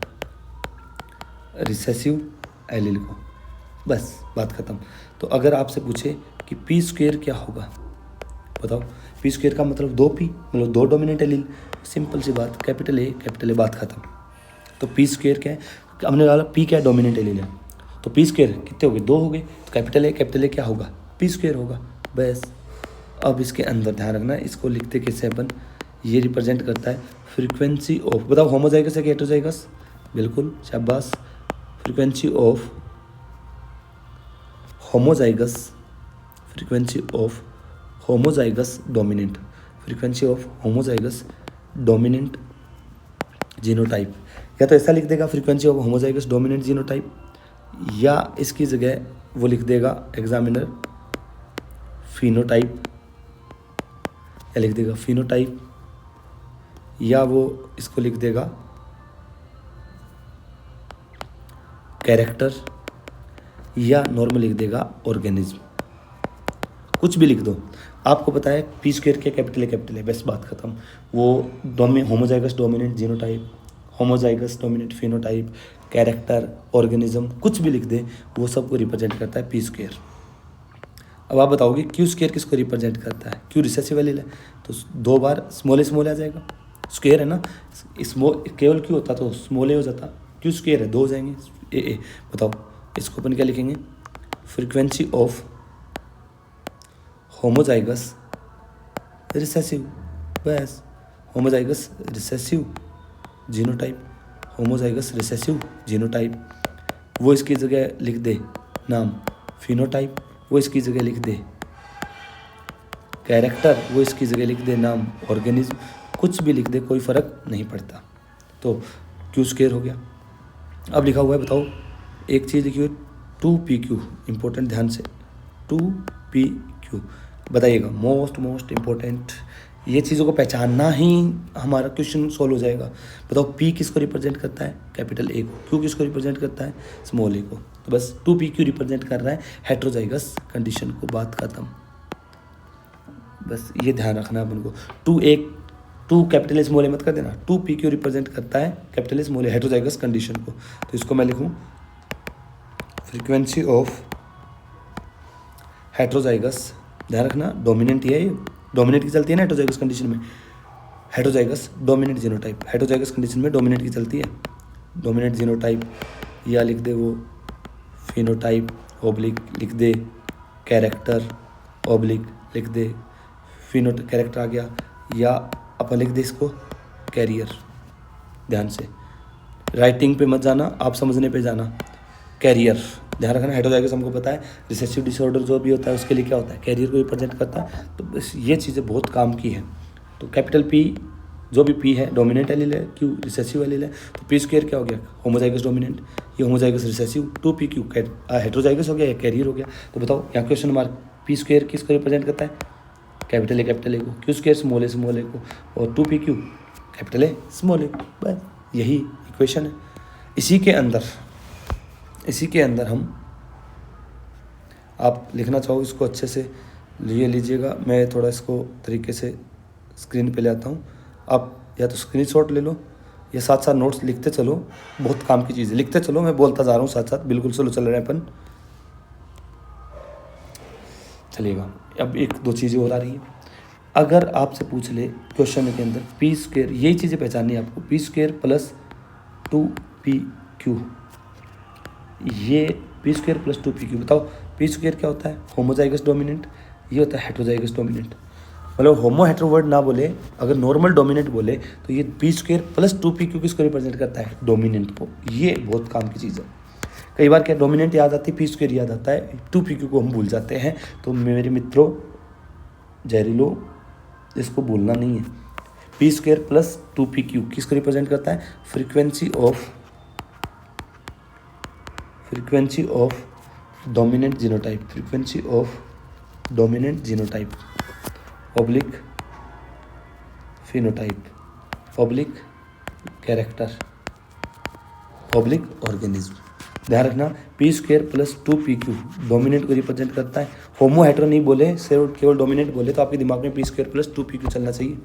रिसेसिव एलील को। बस बात खत्म। तो अगर आपसे पूछे कि पी स्क्वेयर क्या होगा, बताओ। पी स्क्वेयर का मतलब 2p, मतलब 2 डोमिनेंट एलील। सिंपल सी बात, कैपिटल ए, बात खत्म। तो पी स्क्वेयर क्या है, हमने डाला पी क्या है, डोमिनेंट एलील है। तो पी स्क्वेयर कितने हो गए, 2 हो गए। तो कैपिटल ए क्या होगा, पी स्क्वेयर होगा। बस अब इसके अंदर ध्यान रखना, इसको लिखते कैसे अपन, ये रिप्रेजेंट करता है फ्रीक्वेंसी ऑफ, बताओ होमोजाइगस है कि हेटेरोजाइगस, बिल्कुल शाबाश। Frequency of homozygous, frequency of homozygous dominant, frequency of homozygous dominant genotype. या तो ऐसा लिख देगा frequency of homozygous dominant genotype, या इसकी जगह वो लिख देगा एग्जामिनर फिनोटाइप, या लिख देगा फिनोटाइप, या वो इसको लिख देगा कैरेक्टर, या नॉर्मल लिख देगा ऑर्गेनिज्म। कुछ भी लिख दो, आपको पता है पी स्क्वेयर के कैपिटल है, बस बात खत्म। वो homozygous dominant genotype, homozygous dominant phenotype, character, organism, कुछ भी लिख दे, वो सबको रिप्रेजेंट करता है पी स्क्वेयर। अब आप बताओगे क्यू स्क्वेयर किसको रिप्रेजेंट करता है, क्यू रिसेसिव एलील है, तो 2 बार स्मॉल आ जाएगा, स्क्वेयर है ना, केवल क्यू होता तो स्मॉल ए हो जाता, क्यू स्क्वेयर है 2 हो जाएंगे ए। बताओ इसको अपन क्या लिखेंगे, फ्रीक्वेंसी ऑफ होमोजाइगस रिसेसिव, बस homozygous recessive genotype, homozygous recessive genotype. वो इसकी जगह लिख दे नाम फिनोटाइप, वो इसकी जगह लिख दे कैरेक्टर, वो इसकी जगह लिख दे नाम ऑर्गेनिज्म, कुछ भी लिख दे, कोई फ़र्क नहीं पड़ता। तो क्यू स्क्वेयर हो गया। अब लिखा हुआ है, बताओ एक चीज़ लिखी हुई 2pq, इंपॉर्टेंट, ध्यान से 2pq बताइएगा, मोस्ट इम्पोर्टेंट। ये चीज़ों को पहचानना ही हमारा क्वेश्चन सॉल्व हो जाएगा। बताओ पी किसको रिप्रेजेंट करता है, कैपिटल ए को, क्यू किसको रिप्रेजेंट करता है, स्मॉल ए को। तो बस 2pq रिप्रेजेंट कर रहा है हेटेरोजाइगस कंडीशन को, बात खत्म। बस ये ध्यान रखना है अपन को, 2 कैपिटल ए स्मॉल ए मत कर देना, 2pq रिप्रेजेंट करता है capital A small A heterozygous condition को। तो इसको मैं लिखूँ फ्रीक्वेंसी ऑफ हेटेरोजाइगस, ध्यान रखना डोमिनेंट ही है, ये डोमिनेंट की चलती है ना हेटेरोजाइगस कंडीशन में, heterozygous dominant genotype, heterozygous condition में डोमिनेंट की चलती है, डोमिनेंट जीनोटाइप, या लिख दे वो फिनोटाइप, ऑब्लिक लिख दे कैरेक्टर, ऑब्लिक लिख दे फिनो, कैरेक्टर आ गया, या अपन लिख दे इसको कैरियर। ध्यान से राइटिंग पे मत जाना, आप समझने पे जाना, कैरियर ध्यान रखना। हेटेरोजाइगस हमको पता है, रिसेसिव डिसऑर्डर जो भी होता है उसके लिए क्या होता है, कैरियर को रिप्रेजेंट करता है। तो बस ये चीज़ें बहुत काम की है। तो कैपिटल पी, जो भी पी है डोमिनेंट एलील है, क्यू रिसेसिव एलील है, तो पी स्क्वेयर क्या हो गया, होमोजाइगस डोमिनेंट, ये होमोजाइगस रिसेसिव, 2pq हेटेरोजाइगस हो गया, या कैरियर हो गया। तो बताओ यहाँ क्वेश्चन मार्क, पी स्क्वेयर किसको रिप्रेजेंट करता है, कैपिटल ए को, क्यू स्क्वेयर स्मॉल ए को, और 2pq कैपिटल ए स्मॉल ए, बस यही इक्वेशन है। इसी के अंदर हम, आप लिखना चाहो इसको अच्छे से लीजिएगा, मैं थोड़ा इसको तरीके से स्क्रीन पे ले आता हूँ। आप या तो स्क्रीनशॉट ले लो या साथ साथ नोट्स लिखते चलो, बहुत काम की चीज़ है, लिखते चलो, मैं बोलता जा रहा हूँ साथ साथ, बिल्कुल स्लो चल रहे हैं अपन। चलिएगा, अब 1-2 चीज़ें और आ रही हैं। अगर आपसे पूछ ले क्वेश्चन के अंदर पी स्क्वेयर, यही चीज़ें पहचाननी है आपको, पी स्क्वेयर प्लस 2pq, ये पी स्क्वेयर प्लस 2pq, बताओ पी स्क्वेयर क्या होता है, होमोजाइगस डोमिनेंट, ये होता है हेटेरोजाइगस डोमिनेंट। मतलब होमो हेटेरो वर्ड ना बोले, अगर नॉर्मल डोमिनेंट बोले तो ये पी स्क्वेयर प्लस 2pq किसको रिप्रेजेंट करता है, डोमिनेंट को। ये बहुत काम की चीज़ है। कई बार क्या डोमिनेंट याद आती है, पी स्क्वेयर याद आता है, 2pq को हम भूल जाते हैं। तो मेरे मित्रों जहरीलो, इसको भूलना नहीं है। पी स्क्वेयर प्लस 2pq किसको रिप्रेजेंट करता है, frequency of dominant genotype, frequency of dominant genotype, oblique phenotype, oblique character, oblique organism. ध्यान रखना, P square plus 2pq dominant को रिप्रेजेंट करता है। होमो हेटेरो नहीं बोले, सिर्फ केवल डोमिनेंट बोले तो आपके दिमाग में पी स्क्वायर प्लस 2pq चलना चाहिए।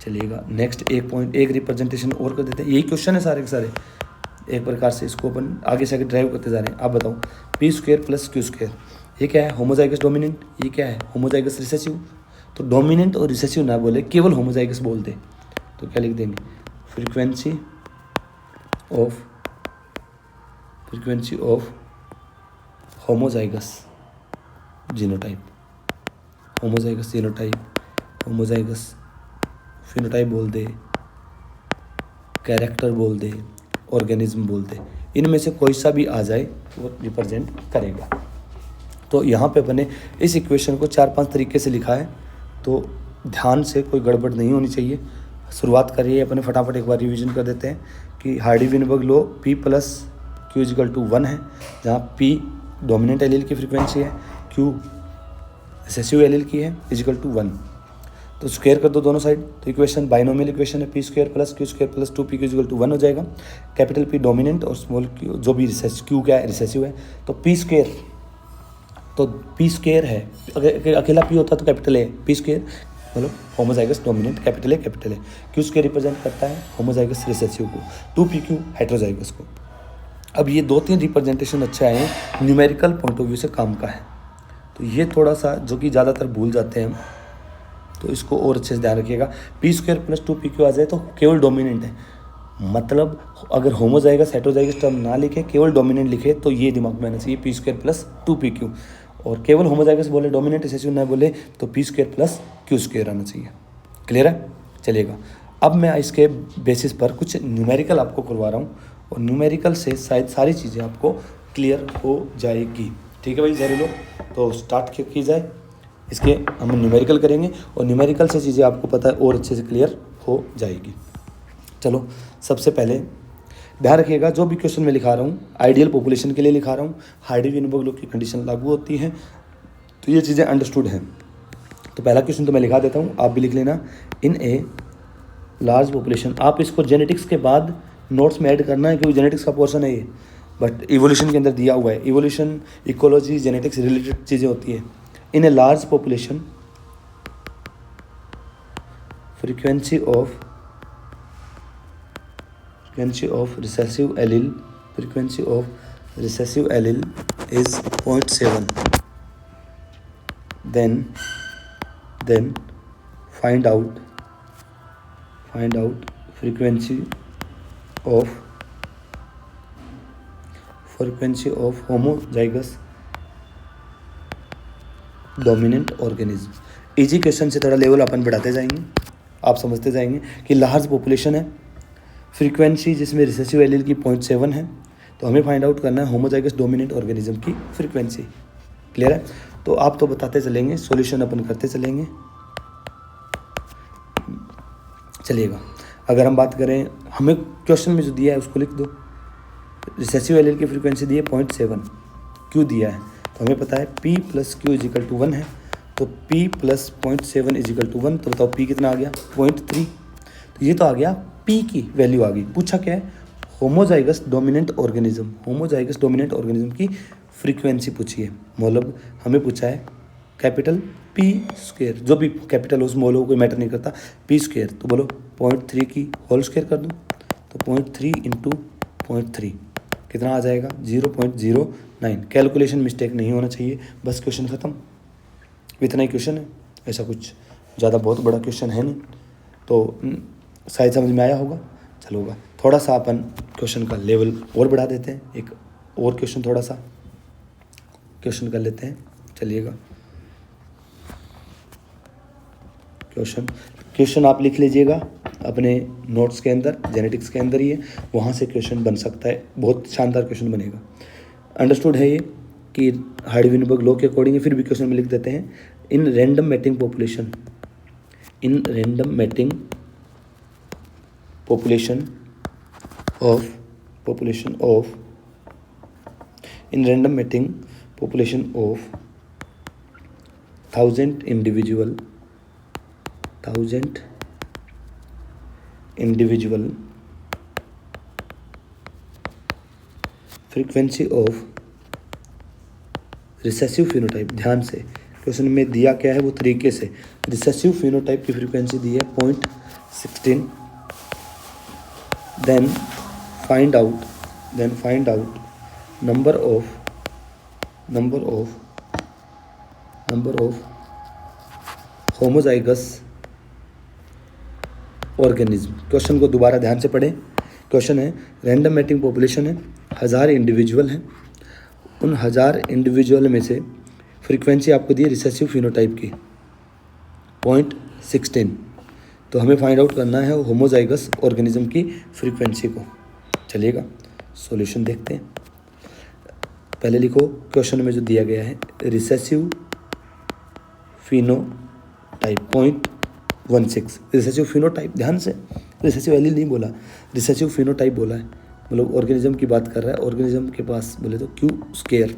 चलिएगा नेक्स्ट एक रिप्रेजेंटेशन और कर देते हैं। यही क्वेश्चन है सारे के सारे, एक प्रकार से इसको अपन आगे से आगे ड्राइव करते जा रहे हैं। आप बताओ, P square plus Q square ये क्या है? Homozygous dominant. ये क्या है? Homozygous recessive. तो डोमिनेंट और रिसेसिव ना बोले, केवल होमोजाइगस बोल दे तो क्या लिख देंगे? Frequency of homozygous genotype, homozygous genotype, homozygous phenotype बोल दे, कैरेक्टर बोल दे, ऑर्गेनिज्म बोल दे, इनमें से कोई सा भी आ जाए वो रिप्रेजेंट करेगा। तो यहाँ पे अपने इस इक्वेशन को 4-5 तरीके से लिखा है, तो ध्यान से, कोई गड़बड़ नहीं होनी चाहिए। शुरुआत करिए अपने फटाफट, एक बार रिवीजन कर देते हैं कि Hardy Weinberg law P plus Q equal to 1 है, जहाँ P डोमिनेंट एलील की फ्रीक्वेंसी है, Q रिसेसिव एलील की है, इजिकल टू 1। तो स्क्वायर कर दो दोनों साइड, तो इक्वेशन बाइनोमियल इक्वेशन है, P square plus Q square plus 2pq equal to 1 हो जाएगा। कैपिटल P डोमिनेंट और स्मॉल q जो भी क्यू क्या है? रिसेसिव है। तो पी स्क्वायर है, अगर अकेला P होता तो कैपिटल A, पी स्क्वायर मतलब homozygous dominant capital A, Q square represent करता है होमोजाइगस रिसेसिव को, 2pq हेट्रोजाइगस को। अब ये 2-3 रिप्रेजेंटेशन अच्छे आए हैं, न्यूमेरिकल पॉइंट ऑफ व्यू से काम का है। तो ये थोड़ा सा जो कि ज़्यादातर भूल जाते हैं, तो इसको और अच्छे से ध्यान रखिएगा। पी स्क्वायर प्लस 2pq आ जाए तो केवल डोमिनेंट है, मतलब अगर होमोजाइगस हेट्रोजाइगस टर्म ना लिखे, केवल डोमिनेंट लिखे, तो ये दिमाग में आना चाहिए, पी स्क्वायर प्लस 2pq। और केवल होमोजाइगस बोले, डोमिनेंट रिसेसिव ना बोले, तो P square plus Q square आना चाहिए। क्लियर है? चलिएगा, अब मैं इसके बेसिस पर कुछ न्यूमेरिकल आपको करवा रहा हूँ, और न्यूमेरिकल से शायद सारी चीज़ें आपको क्लियर हो जाएगी। ठीक है भाई सारे लोग, तो स्टार्ट की जाए। इसके हम न्यूमेरिकल करेंगे, और न्यूमेरिकल से चीज़ें आपको पता है और अच्छे से क्लियर हो जाएगी। चलो, सबसे पहले ध्यान रखिएगा, जो भी क्वेश्चन मैं लिखा रहा हूँ आइडियल पॉपुलेशन के लिए लिखा रहा हूँ, हार्डी-विनबर्ग लॉ की कंडीशन लागू होती है, तो ये चीज़ें अंडरस्टूड हैं। तो पहला क्वेश्चन तो मैं लिखा देता हूँ, आप भी लिख लेना। इन ए लार्ज पॉपुलेशन, आप इसको जेनेटिक्स के बाद नोट्स में ऐड करना है, क्योंकि जेनेटिक्स का पोर्शन है ये, बट इवोल्यूशन के अंदर दिया हुआ है। इवोल्यूशन, इकोलॉजी, जेनेटिक्स रिलेटेड चीज़ें होती है। In a large population, frequency of recessive allele is 0.7, then find out frequency of homozygous dominant organism. Easy question से थोड़ा लेवल अपन बढ़ाते जाएंगे, आप समझते जाएंगे कि लार्ज पॉपुलेशन है, फ्रीक्वेंसी जिसमें रिसेसिव एलील की 0.7 है, तो हमें फाइंड आउट करना है होमोजाइगस डोमिनेंट ऑर्गेनिज्म की फ्रीक्वेंसी। क्लियर है? तो आप तो बताते चलेंगे, सॉल्यूशन अपन करते चलेंगे। चलिएगा, अगर हम बात करें, हमें क्वेश्चन में जो दिया है उसको लिख दो। रिसेसिव एलील की फ्रीक्वेंसी दी है 0.7, क्यू दिया है, तो हमें पता है P plus Q equal to 1 है, तो P प्लस 0.7 इजिकल टू 1, तो बताओ P कितना आ गया? 0.3। तो ये तो आ गया, P की वैल्यू आ गई। पूछा क्या है? होमोजाइगस डोमिनेंट ऑर्गेनिज्म की फ्रीक्वेंसी पूछी है, मतलब हमें पूछा है कैपिटल P स्क्वायर, जो भी कैपिटल हो स्मॉल हो कोई मैटर नहीं करता, P स्क्वायर। तो बोलो 0.3 की होल स्क्वायर कर दूँ, तो 0.3 इंटू 0.3 कितना आ जाएगा? 0.09। कैलकुलेशन मिस्टेक नहीं होना चाहिए, बस क्वेश्चन ख़त्म। इतना ही क्वेश्चन है, ऐसा कुछ ज़्यादा बहुत बड़ा क्वेश्चन है नहीं, तो शायद समझ में आया होगा। चलोगा, थोड़ा सा अपन क्वेश्चन का लेवल और बढ़ा देते हैं, एक और क्वेश्चन थोड़ा सा क्वेश्चन कर लेते हैं। चलिएगा, क्वेश्चन आप लिख लीजिएगा अपने नोट्स के अंदर, जेनेटिक्स के अंदर ही है, वहाँ से क्वेश्चन बन सकता है, बहुत शानदार क्वेश्चन बनेगा। अंडरस्टूड है ये कि हार्डी-विनबर्ग लॉ के अकॉर्डिंग है। फिर भी क्वेश्चन में लिख देते हैं, in random mating population of 1000 individual frequency of recessive phenotype, ध्यान से क्वेश्चन में दिया क्या है वो तरीके से, रिसेसिव फिनोटाइप की फ्रीक्वेंसी दी है 0.16, then find out number of homozygous organism. Question को दोबारा ध्यान से पढ़ें। क्वेश्चन है रैंडम मैटिंग पॉपुलेशन है, 1000 इंडिविजुअल हैं, उन 1000 इंडिविजुअल में से फ्रीक्वेंसी आपको दी है रिसेसिव फिनोटाइप की 0.16, तो हमें फाइंड आउट करना है होमोजाइगस ऑर्गेनिज्म की फ्रीक्वेंसी को। चलिएगा सॉल्यूशन देखते हैं। पहले लिखो क्वेश्चन में जो दिया गया है रिसेसिव फिनोटाइप 0.16, रिसेसिव फिनोटाइप, ध्यान से रिसेसिव एलील नहीं बोला, रिसेसिव फिनोटाइप बोला है, मतलब ऑर्गेनिज्म की बात कर रहा है। ऑर्गेनिज्म के पास बोले तो क्यू स्क्वायर,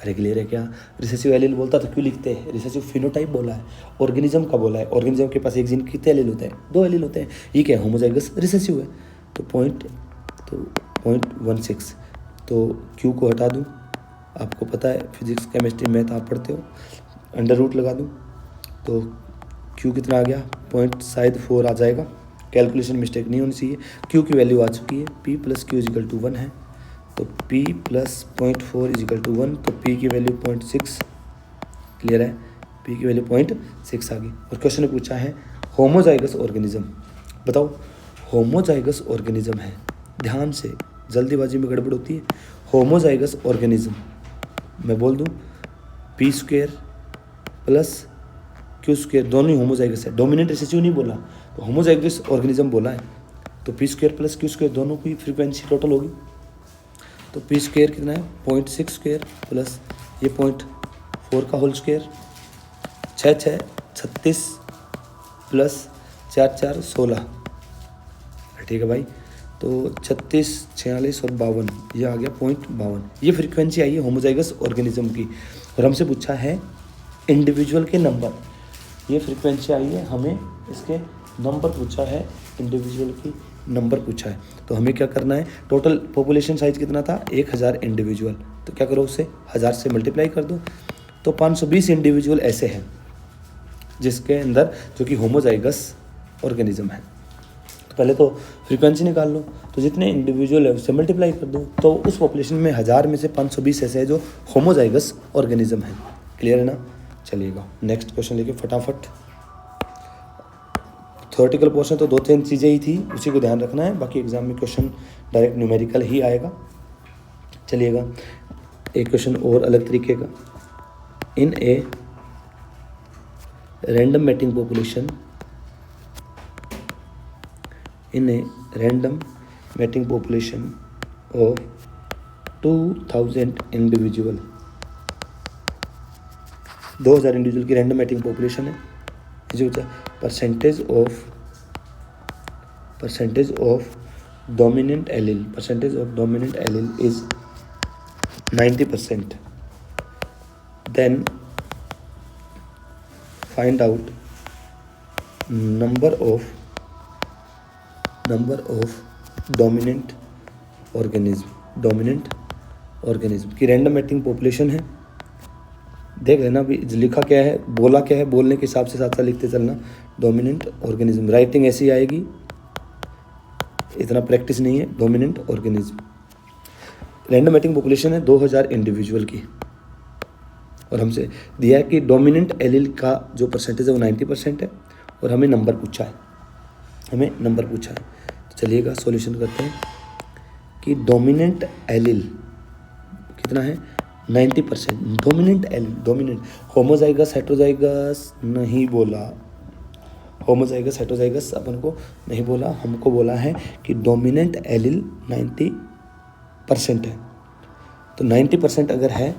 अरे क्लियर है क्या? रिसेसिव एलील बोलता तो क्यों लिखते हैं, रिसेसिव फिनोटाइप बोला है, ऑर्गेनिज्म का बोला है। ऑर्गेनिज्म के पास एक जीन कितने एलील होते हैं? 2 एलील होते हैं। ये क्या है? होमोजाइगस रिसेसिव है, तो 0.16, तो क्यू को हटा दूँ, आपको पता है फिजिक्स केमिस्ट्री मैथ आप पढ़ते हो, अंडर रूट लगा दूँ तो क्यू कितना आ गया? शायद 4 आ जाएगा, कैलकुलेशन मिस्टेक नहीं होनी चाहिए। क्यू की वैल्यू आ चुकी है, p + q = 1 है, तो p + 0.4 = 1, तो p की वैल्यू 0.6, क्लियर है, p की वैल्यू 0.6 आ गई। और क्वेश्चन ने पूछा है होमोजाइगस ऑर्गेनिज्म, बताओ होमोजाइगस ऑर्गेनिज्म है, ध्यान से, जल्दीबाजी में गड़बड़ होती है। होमोजाइगस ऑर्गेनिज्म मैं बोल दूँ p² + q² दोनों ही होमोजाइगस है, डोमिनेंट रिसेसिव नहीं बोला, तो होमोजाइगस ऑर्गेनिज्म बोला है, तो p² + q² दोनों की फ्रीक्वेंसी टोटल होगी, तो p² कितना है? 0.6² प्लस ये 0.4 का होल स्क्वायर, 6 6 36 प्लस 4 4 16, ठीक है भाई, तो 36 46 और 52, ये आ गया 0.52, ये फ्रीक्वेंसी आई है होमोजाइगस ऑर्गेनिज्म की। और हमसे पूछा है इंडिविजुअल के नंबर, ये फ्रीक्वेंसी आई है, हमें इसके नंबर पूछा है, इंडिविजुअल की नंबर पूछा है, तो हमें क्या करना है? टोटल पॉपुलेशन साइज कितना था? 1000 इंडिविजुअल, तो क्या करो उसे 1000 से मल्टीप्लाई कर दो, तो 520 इंडिविजुअल ऐसे हैं जिसके अंदर जो कि होमोजाइगस ऑर्गेनिज्म है। तो पहले तो फ्रीक्वेंसी निकाल लो, तो जितने इंडिविजुअल है उससे मल्टीप्लाई कर दो, तो उस पॉपुलेशन में 1000 में से 520 ऐसे है जो होमोजाइगस ऑर्गेनिज्म है, क्लियर है ना? चलिएगा नेक्स्ट क्वेश्चन लेके फटाफट। थ्योरेटिकल पोर्शन तो 2-3 चीज़ें ही थी, उसी को ध्यान रखना है, बाकी एग्जाम में क्वेश्चन डायरेक्ट न्यूमेरिकल ही आएगा। चलिएगा एक क्वेश्चन और अलग तरीके का, in a random mating population, in a random mating population of 2000 individual, 2000 individual की रैंडम मैटिंग पॉपुलेशन है, जो percentage of dominant allele, percentage of dominant allele is 90%, then find out number of dominant organism की random mating population है। देख लेना भी लिखा क्या है, बोला क्या है, बोलने के हिसाब से साथ साथ लिखते चलना। डोमिनेंट ऑर्गेनिज्म, राइटिंग ऐसी आएगी, इतना प्रैक्टिस नहीं है। Dominant organism, random mating population है 2000 इंडिविजुअल की, और हमसे दिया है कि डोमिनेंट एलील का जो परसेंटेज है वो 90% है, और हमें नंबर पूछा है, तो चलिएगा सॉल्यूशन करते हैं कि डोमिनेंट एलील कितना है? 90%। Dominant allele, dominant, homozygous heterozygous नहीं बोला, होमोजाइगस हेटेरोजाइगस अपन को नहीं बोला, हमको बोला है कि डोमिनेंट एलील 90% है। तो 90% अगर है,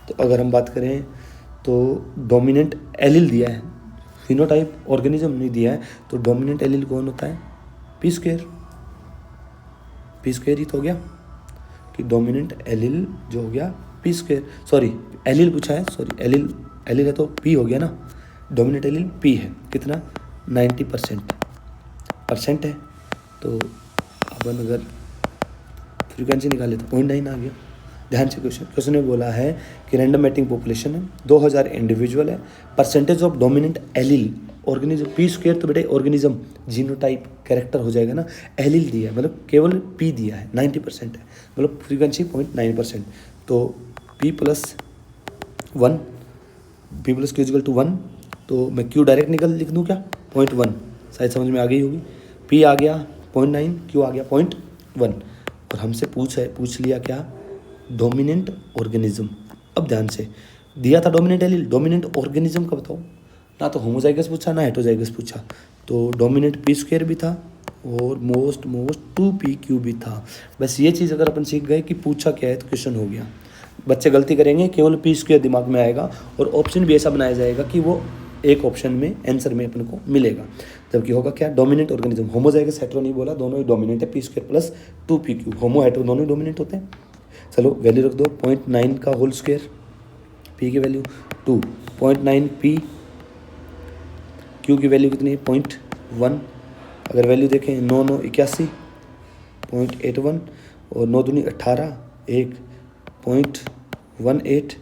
तो अगर हम बात करें तो डोमिनेंट एलील दिया है, फिनोटाइप ऑर्गेनिज्म नहीं दिया है, तो डोमिनेंट एलील कौन होता है? p², ही तो हो गया कि डोमिनेंट एलील जो हो गया p², सॉरी एलील पूछा है, सॉरी एलील है तो p हो गया ना, डोमिनेंट एलील p है, कितना? 90% है, तो अपन अगर फ्रीक्वेंसी निकाले तो 0.9 आ गया। ध्यान से क्वेश्चन में बोला है कि रैंडम मैटिंग पॉपुलेशन है, 2000 इंडिविजुअल है, percentage of dominant allele organism, P square तो बेटे ऑर्गेनिज्म जीनोटाइप कैरेक्टर हो जाएगा ना, एलील दिया है मतलब केवल पी दिया है, 90% है, मतलब फ्रीक्वेंसी 0.9%। तो p + 1, p + q = 1, तो मैं q डायरेक्ट लिख दूँ क्या, 0.1, शायद समझ में आ गई होगी। p आ गया 0.9, q आ गया 0.1, और हमसे पूछ लिया क्या, डोमिनेंट ऑर्गेनिज्म। अब ध्यान से दिया था डोमिनेंट एलील, डोमिनेंट ऑर्गेनिज्म का बताओ, ना तो होमोजाइगस पूछा ना हेटेरोजाइगस पूछा, तो डोमिनेंट पी स्क्वायर भी था और मोस्ट 2pq भी था। बस ये चीज़ अगर अपन सीख गए कि पूछा क्या है तो क्वेश्चन हो गया। बच्चे गलती करेंगे, केवल पी स्क्वायर दिमाग में आएगा और ऑप्शन भी ऐसा बनाया जाएगा कि वो एक ऑप्शन में आंसर में अपन को मिलेगा, जबकि होगा क्या, डोमिनेंट ऑर्गेनिज्म। होमोजाइगस हेटेरो नहीं बोला, दोनों ही डोमिनेंट है, पी स्क्वायर + 2pq, होमो हेटेरो दोनों ही डोमिनेंट होते हैं। चलो वैल्यू रख दो, 0.9 का होल स्क्वायर, पी की वैल्यू 2, 0.9 पी, क्यू की वैल्यू कितनी है 0.1। अगर वैल्यू देखें 9 9 81, 0.81, और 9 दूनी 18, 1.18।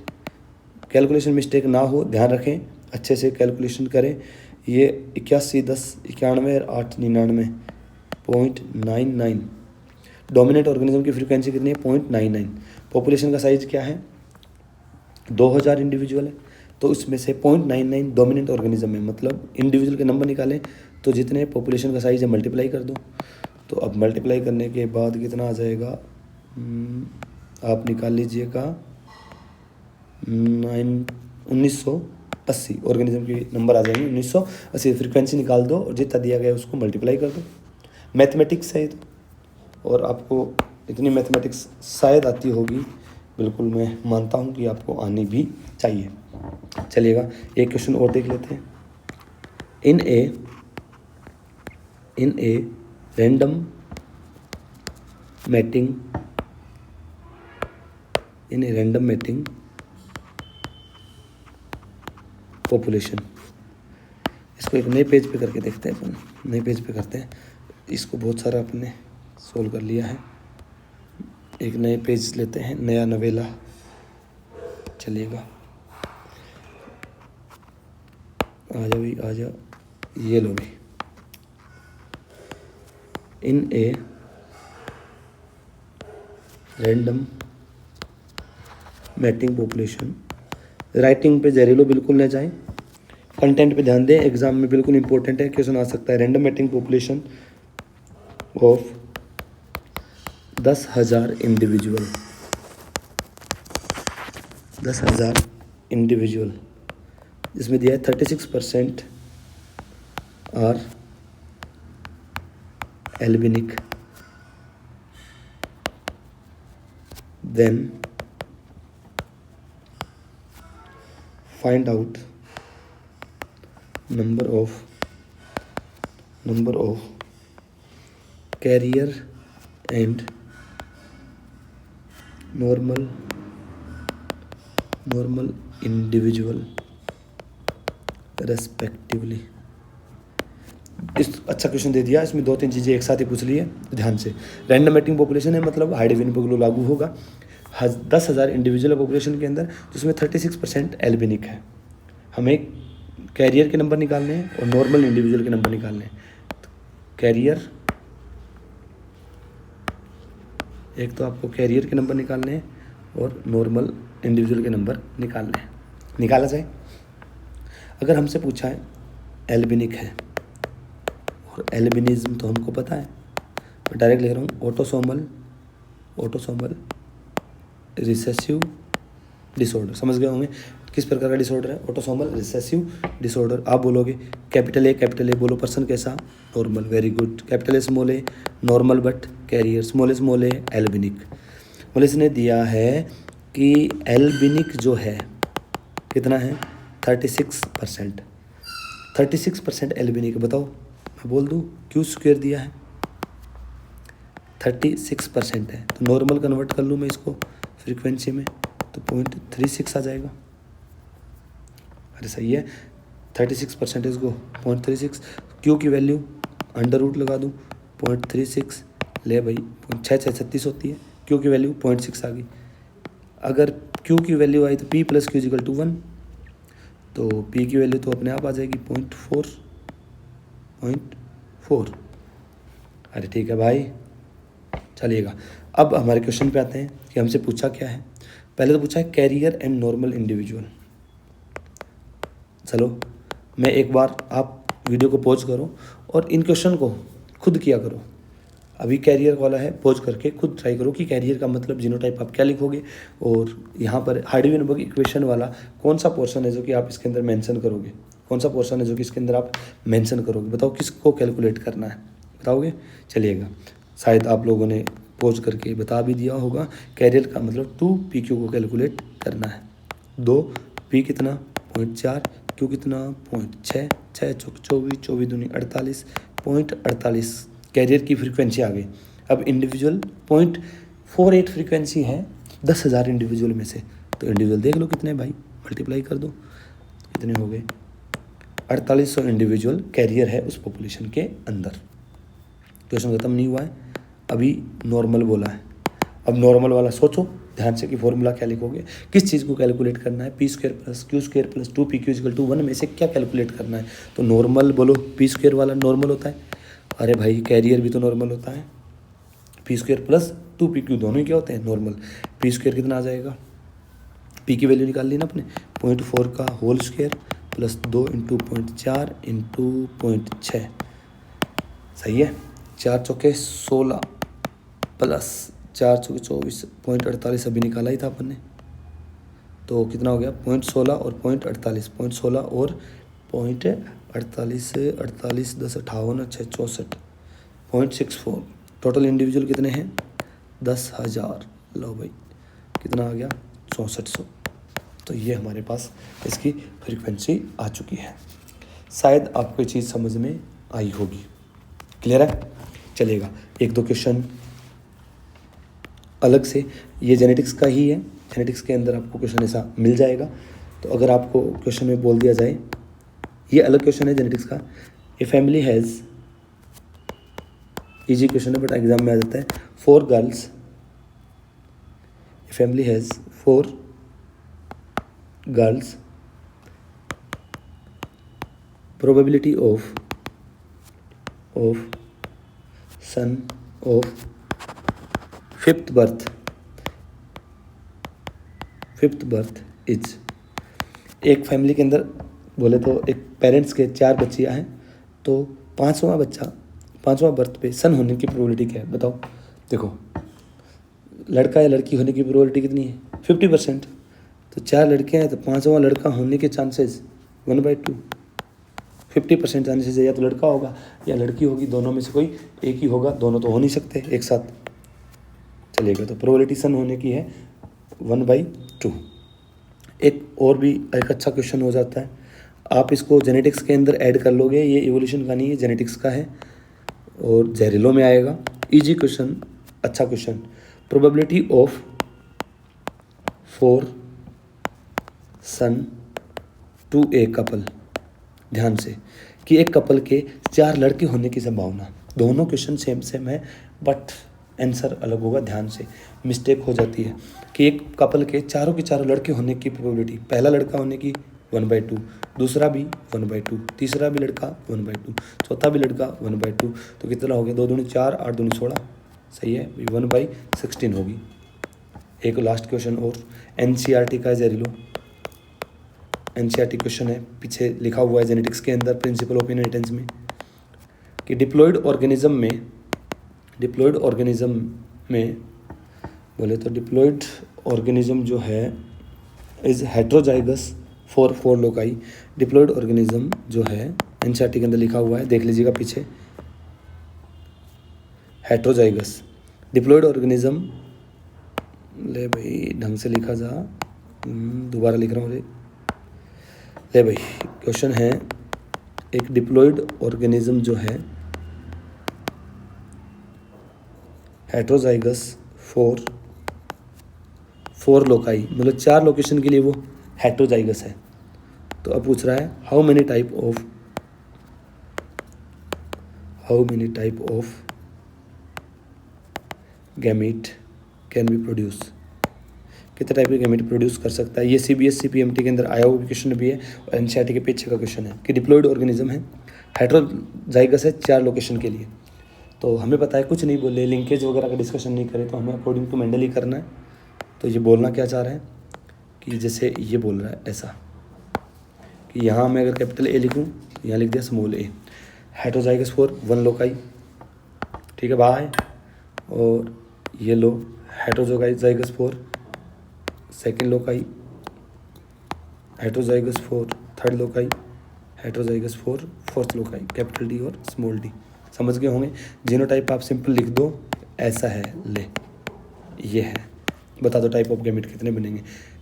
कैलकुलेशन मिस्टेक ना हो, ध्यान रखें, अच्छे से कैलकुलेशन करें। ये 81 10 91 और 8 99, 0.99। डोमिनेंट ऑर्गेनिज्म की फ्रीक्वेंसी कितनी है 0.99। पॉपुलेशन का साइज क्या है 2000 इंडिविजुअल है, तो उसमें से 0.99 डोमिनेंट ऑर्गेनिज्म है, मतलब इंडिविजुअल के नंबर निकालें तो जितने पॉपुलेशन का साइज है मल्टीप्लाई कर दो। तो अब मल्टीप्लाई करने के बाद कितना आ जाएगा, आप निकाल लीजिएगा 1980 ऑर्गेनिज्म के नंबर आ जाएंगे 1980। फ्रीक्वेंसी निकाल दो और जितना दिया गया उसको मल्टीप्लाई कर दो। मैथमेटिक्स है तो, और आपको इतनी मैथमेटिक्स शायद आती होगी, बिल्कुल मैं मानता हूँ कि आपको आनी भी चाहिए। चलिएगा एक क्वेश्चन और देख लेते हैं। इन ए रैंडम मैटिंग पॉपुलेशन, इसको एक नए पेज पे करके देखते हैं अपन, नए पेज पे करते हैं। इसको बहुत सारा अपने सोल्व कर लिया है, एक नए पेज लेते हैं, नया नवेला। चलिएगा आ जाओ भाई, आ जाओ, ये लो भाई। In a random mating population, writing पे जहरीलो बिल्कुल न जाएं, कंटेंट पे ध्यान दें, एग्जाम में बिल्कुल इंपॉर्टेंट है, क्वेश्चन आ सकता है। Random mating population of 10,000 individual, 10,000 individual, जिसमें दिया है 36% are albinic, then find out number of carrier and normal individual respectively। इस अच्छा क्वेश्चन दे दिया, इसमें 2-3 चीज़ें एक साथ ही पूछ ली है, तो ध्यान से। रैंडम मैटिंग पॉपुलेशन है मतलब हाइडेविन-पोगलो लागू होगा 10,000 इंडिविजुअल पॉपुलेशन के अंदर, जिसमें 36% एल्बिनिक है। हमें कैरियर के नंबर निकालने हैं और नॉर्मल इंडिविजुअल के नंबर निकालने हैं। तो कैरियर, एक तो आपको कैरियर के नंबर निकालने हैं और नॉर्मल इंडिविजुअल के नंबर निकालने हैं। निकाला जाए, अगर हमसे पूछा है एल्बिनिक है और एल्बिनिज्म तो हमको पता है, मैं डायरेक्ट लिख रहा हूँ ऑटोसोमल रिसेसिव डिसऑर्डर। समझ गए होंगे किस प्रकार का डिसऑर्डर है, ऑटोसोमल रिसेसिव डिसऑर्डर। आप बोलोगे कैपिटल ए बोलो, पर्सन कैसा, normal, very good. Capital small A normal but carrier, small A albinic. मतलब इसने दिया है कि एल्बिनिक जो है कितना है 36%, 36% एल्बिनिक। बताओ मैं बोल दूँ क्यू स्क्वायर दिया है 36% है, तो नॉर्मल कन्वर्ट कर लूँ मैं इसको फ्रीक्वेंसी में तो 0.36 आ जाएगा। अरे सही है, 36% को 0.36, क्यू की वैल्यू अंडर रूट लगा दूँ 0.36, ले भाई 6 6 36 होती है, क्यू की वैल्यू 0.6 आ गई। अगर क्यू की वैल्यू आई तो P plus Q equal to 1, तो पी की वैल्यू तो अपने आप आ जाएगी 0.4। अरे ठीक है भाई, चलिएगा। अब हमारे क्वेश्चन पे आते हैं कि हमसे पूछा क्या है। पहले तो पूछा है कैरियर एंड नॉर्मल इंडिविजुअल। चलो मैं एक बार, आप वीडियो को पॉज करो और इन क्वेश्चन को खुद किया करो। अभी कैरियर वाला है, पॉज करके खुद ट्राई करो कि कैरियर का मतलब जीनोटाइप आप क्या लिखोगे, और यहाँ पर हार्डी-वेनबर्ग इक्वेशन वाला कौन सा पोर्शन है जो कि आप इसके अंदर मेंशन करोगे, कौन सा पोर्शन है जो कि इसके अंदर आप मेंशन करोगे। बताओ किसको कैलकुलेट करना है, बताओगे। चलिएगा, शायद आप लोगों ने पॉज करके बता भी दिया होगा। कैरियर का मतलब 2 PQ को कैलकुलेट करना है। 2 P कितना 0.4, Q कितना 0.6, 6 चौक 24, 24 दूनी 48, 0.48 कैरियर की फ्रीक्वेंसी आ गई। अब इंडिविजुअल 0.48 फ्रीक्वेंसी है 10,000 इंडिविजुअल में से, तो इंडिविजुअल देख लो कितने भाई, मल्टीप्लाई कर दो, कितने हो गए 4800 इंडिविजुअल कैरियर है उस पॉपुलेशन के अंदर। क्वेश्चन खत्म नहीं हुआ है, अभी नॉर्मल बोला है। अब नॉर्मल वाला सोचो ध्यान से कि फॉर्मूला क्या लिखोगे, किस चीज़ को कैलकुलेट करना है। P² plus Q² plus 2PQ equal to 1 में से क्या कैलकुलेट करना है। तो नॉर्मल बोलो, P² वाला नॉर्मल होता है। अरे भाई कैरियर भी तो नॉर्मल होता है। P² प्लस 2PQ दोनों ही क्या होते हैं नॉर्मल। P² कितना आ जाएगा, P की वैल्यू निकाल ली ना अपने, 0.4 का whole square plus 2 into 0.4 into 0.6, सही है। 4 चौके 16 प्लस 4 चौके 24, 0.48 अभी निकाला ही था अपन ने, तो कितना हो गया 0.16 और 0.48, 0.16 और 0.48 से 48 10 58 6 64, 0.64। टोटल इंडिविजुअल कितने हैं 10,000। लो भाई कितना आ गया 6400। तो ये हमारे पास इसकी फ्रीक्वेंसी आ चुकी है। शायद आपको ये चीज़ समझ में आई होगी, क्लियर है। चलेगा, एक दो क्वेश्चन अलग से, ये जेनेटिक्स का ही है, जेनेटिक्स के अंदर आपको क्वेश्चन ऐसा मिल जाएगा। तो अगर आपको क्वेश्चन में बोल दिया जाए, ये अलग क्वेश्चन है जेनेटिक्स का, a family has, easy question है बट एग्जाम में आ जाता है, 4 girls, a family has 4 girls, probability of son of fifth birth is. एक फैमिली के अंदर बोले तो एक पेरेंट्स के 4 बच्चियाँ हैं, तो पांचवा बर्थ पे सन होने की प्रोबेबिलिटी क्या है बताओ। देखो लड़का या लड़की होने की प्रोबेबिलिटी कितनी है 50%, तो 4 लड़के हैं तो 5वां लड़का होने के चांसेस 1/2, 50% चांसेस है, या तो लड़का होगा या लड़की होगी, दोनों में से कोई एक ही होगा, दोनों तो हो नहीं सकते एक साथ। चलेगा, तो प्रोबेबिलिटी सन होने की है 1/2। एक और भी एक अच्छा क्वेश्चन हो जाता है, आप इसको जेनेटिक्स के अंदर ऐड कर लोगे, ये इवोल्यूशन का नहीं है जेनेटिक्स का है और जहरीलों में आएगा। इजी क्वेश्चन, अच्छा question, probability of 4 son to a couple. ध्यान से कि एक कपल के 4 लड़के होने की संभावना, दोनों क्वेश्चन सेम है बट आंसर अलग होगा। ध्यान से मिस्टेक हो जाती है कि एक कपल के चारों के चारों लड़के होने की प्रोबेबिलिटी, पहला लड़का होने की 1/2, दूसरा भी 1/2, तीसरा भी लड़का 1/2, चौथा भी लड़का 1/2, तो कितना हो गया 2 दूनी 4, 8 दूनी 16, सही है 1/16 होगी। एक लास्ट क्वेश्चन और, NCERT का जहरीलो, NCERT क्वेश्चन है, पीछे लिखा हुआ है जेनेटिक्स के अंदर प्रिंसिपल ऑफ इनहेरिटेंस में कि डिप्लॉयड ऑर्गेनिज्म में बोले तो डिप्लॉयड ऑर्गेनिज्म जो है is heterozygous for 4 loci. Diploid organism जो है NCERT के अंदर लिखा हुआ है, देख लीजिएगा पीछे, हेट्रोजाइगस डिप्लॉयड ऑर्गेनिज्म, ले भाई ढंग से लिखा जा, दोबारा लिख रहा हूँ रे, ले भाई क्वेश्चन है, एक डिप्लॉयड ऑर्गेनिज्म जो है हेट्रोजाइगस फॉर 4 लोकाई, मतलब 4 लोकेशन के लिए वो हेट्रोजाइगस है। तो अब पूछ रहा है how many type of gamete can be produce, कितने टाइप के गैमेट प्रोड्यूस कर सकता है। ये CBSE PMT के अंदर आया हुआ क्वेश्चन भी है और NCERT के पीछे का क्वेश्चन है कि डिप्लॉयड ऑर्गेनिज्म है, हेटेरोजाइगस है 4 लोकेशन के लिए। तो हमें पता है कुछ नहीं बोले, लिंकेज वगैरह का डिस्कशन नहीं करें, तो हमें अकॉर्डिंग टू मेंडल ही करना है। तो ये बोलना क्या चाह रहे हैं कि जैसे ये बोल रहा है ऐसा कि यहाँ मैं अगर कैपिटल A लिखूँ, यहाँ लिख दिया small a, heterozygous for 1 loci, ठीक है बाय, और ये लो heterozygous for 2nd loci, heterozygous for 3rd loci, heterozygous for 4th loci, capital D और स्मॉल d। समझ गए होंगे। जीनोटाइप आप सिंपल लिख दो, ऐसा है ले, ये है, बता दो टाइप ऑफ गैमेट कितने बनेंगे।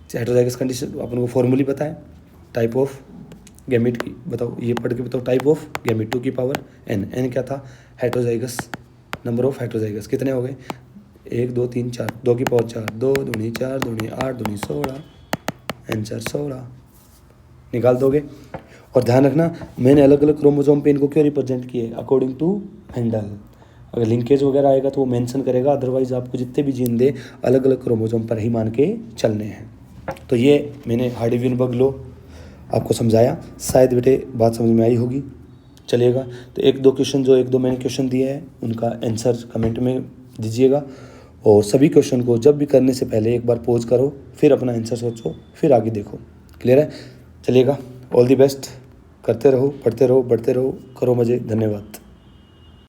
हेटेरोजाइगस कंडीशन अपन को फॉर्मूली पता है, टाइप ऑफ गैमेट की बताओ, ये पढ़ के बताओ। टाइप ऑफ गैमेट 2 की पावर n क्या था, हेटेरोजाइगस, नंबर ऑफ हेटेरोजाइगस कितने हो गए, 1 2 3 4, 2 की पावर 4, 2 दूनी 4 दूनी 8 दूनी 16, n 4 16 निकाल दोगे। और ध्यान रखना मैंने अलग अलग क्रोमोसोम पे इनको क्यों रिप्रेजेंट किए, अकॉर्डिंग टू मेंडल। अगर लिंकेज वगैरह आएगा तो वो मेंशन करेगा, अदरवाइज आपको जितने भी जीन दे अलग अलग क्रोमोसोम पर ही मान के चलने हैं। तो ये मैंने हार्डी-वेनबर्ग लॉ आपको समझाया, शायद बेटे बात समझ में आई होगी। चलिएगा, तो 1-2 क्वेश्चन जो 1-2 मैंने क्वेश्चन दिए हैं उनका आंसर कमेंट में दीजिएगा, और सभी क्वेश्चन को जब भी करने से पहले एक बार पॉज करो, फिर अपना आंसर सोचो, फिर आगे देखो। क्लियर है? चलिएगा, ऑल दी बेस्ट, करते रहो, पढ़ते रहो, बढ़ते रहो, करो मज़े। धन्यवाद।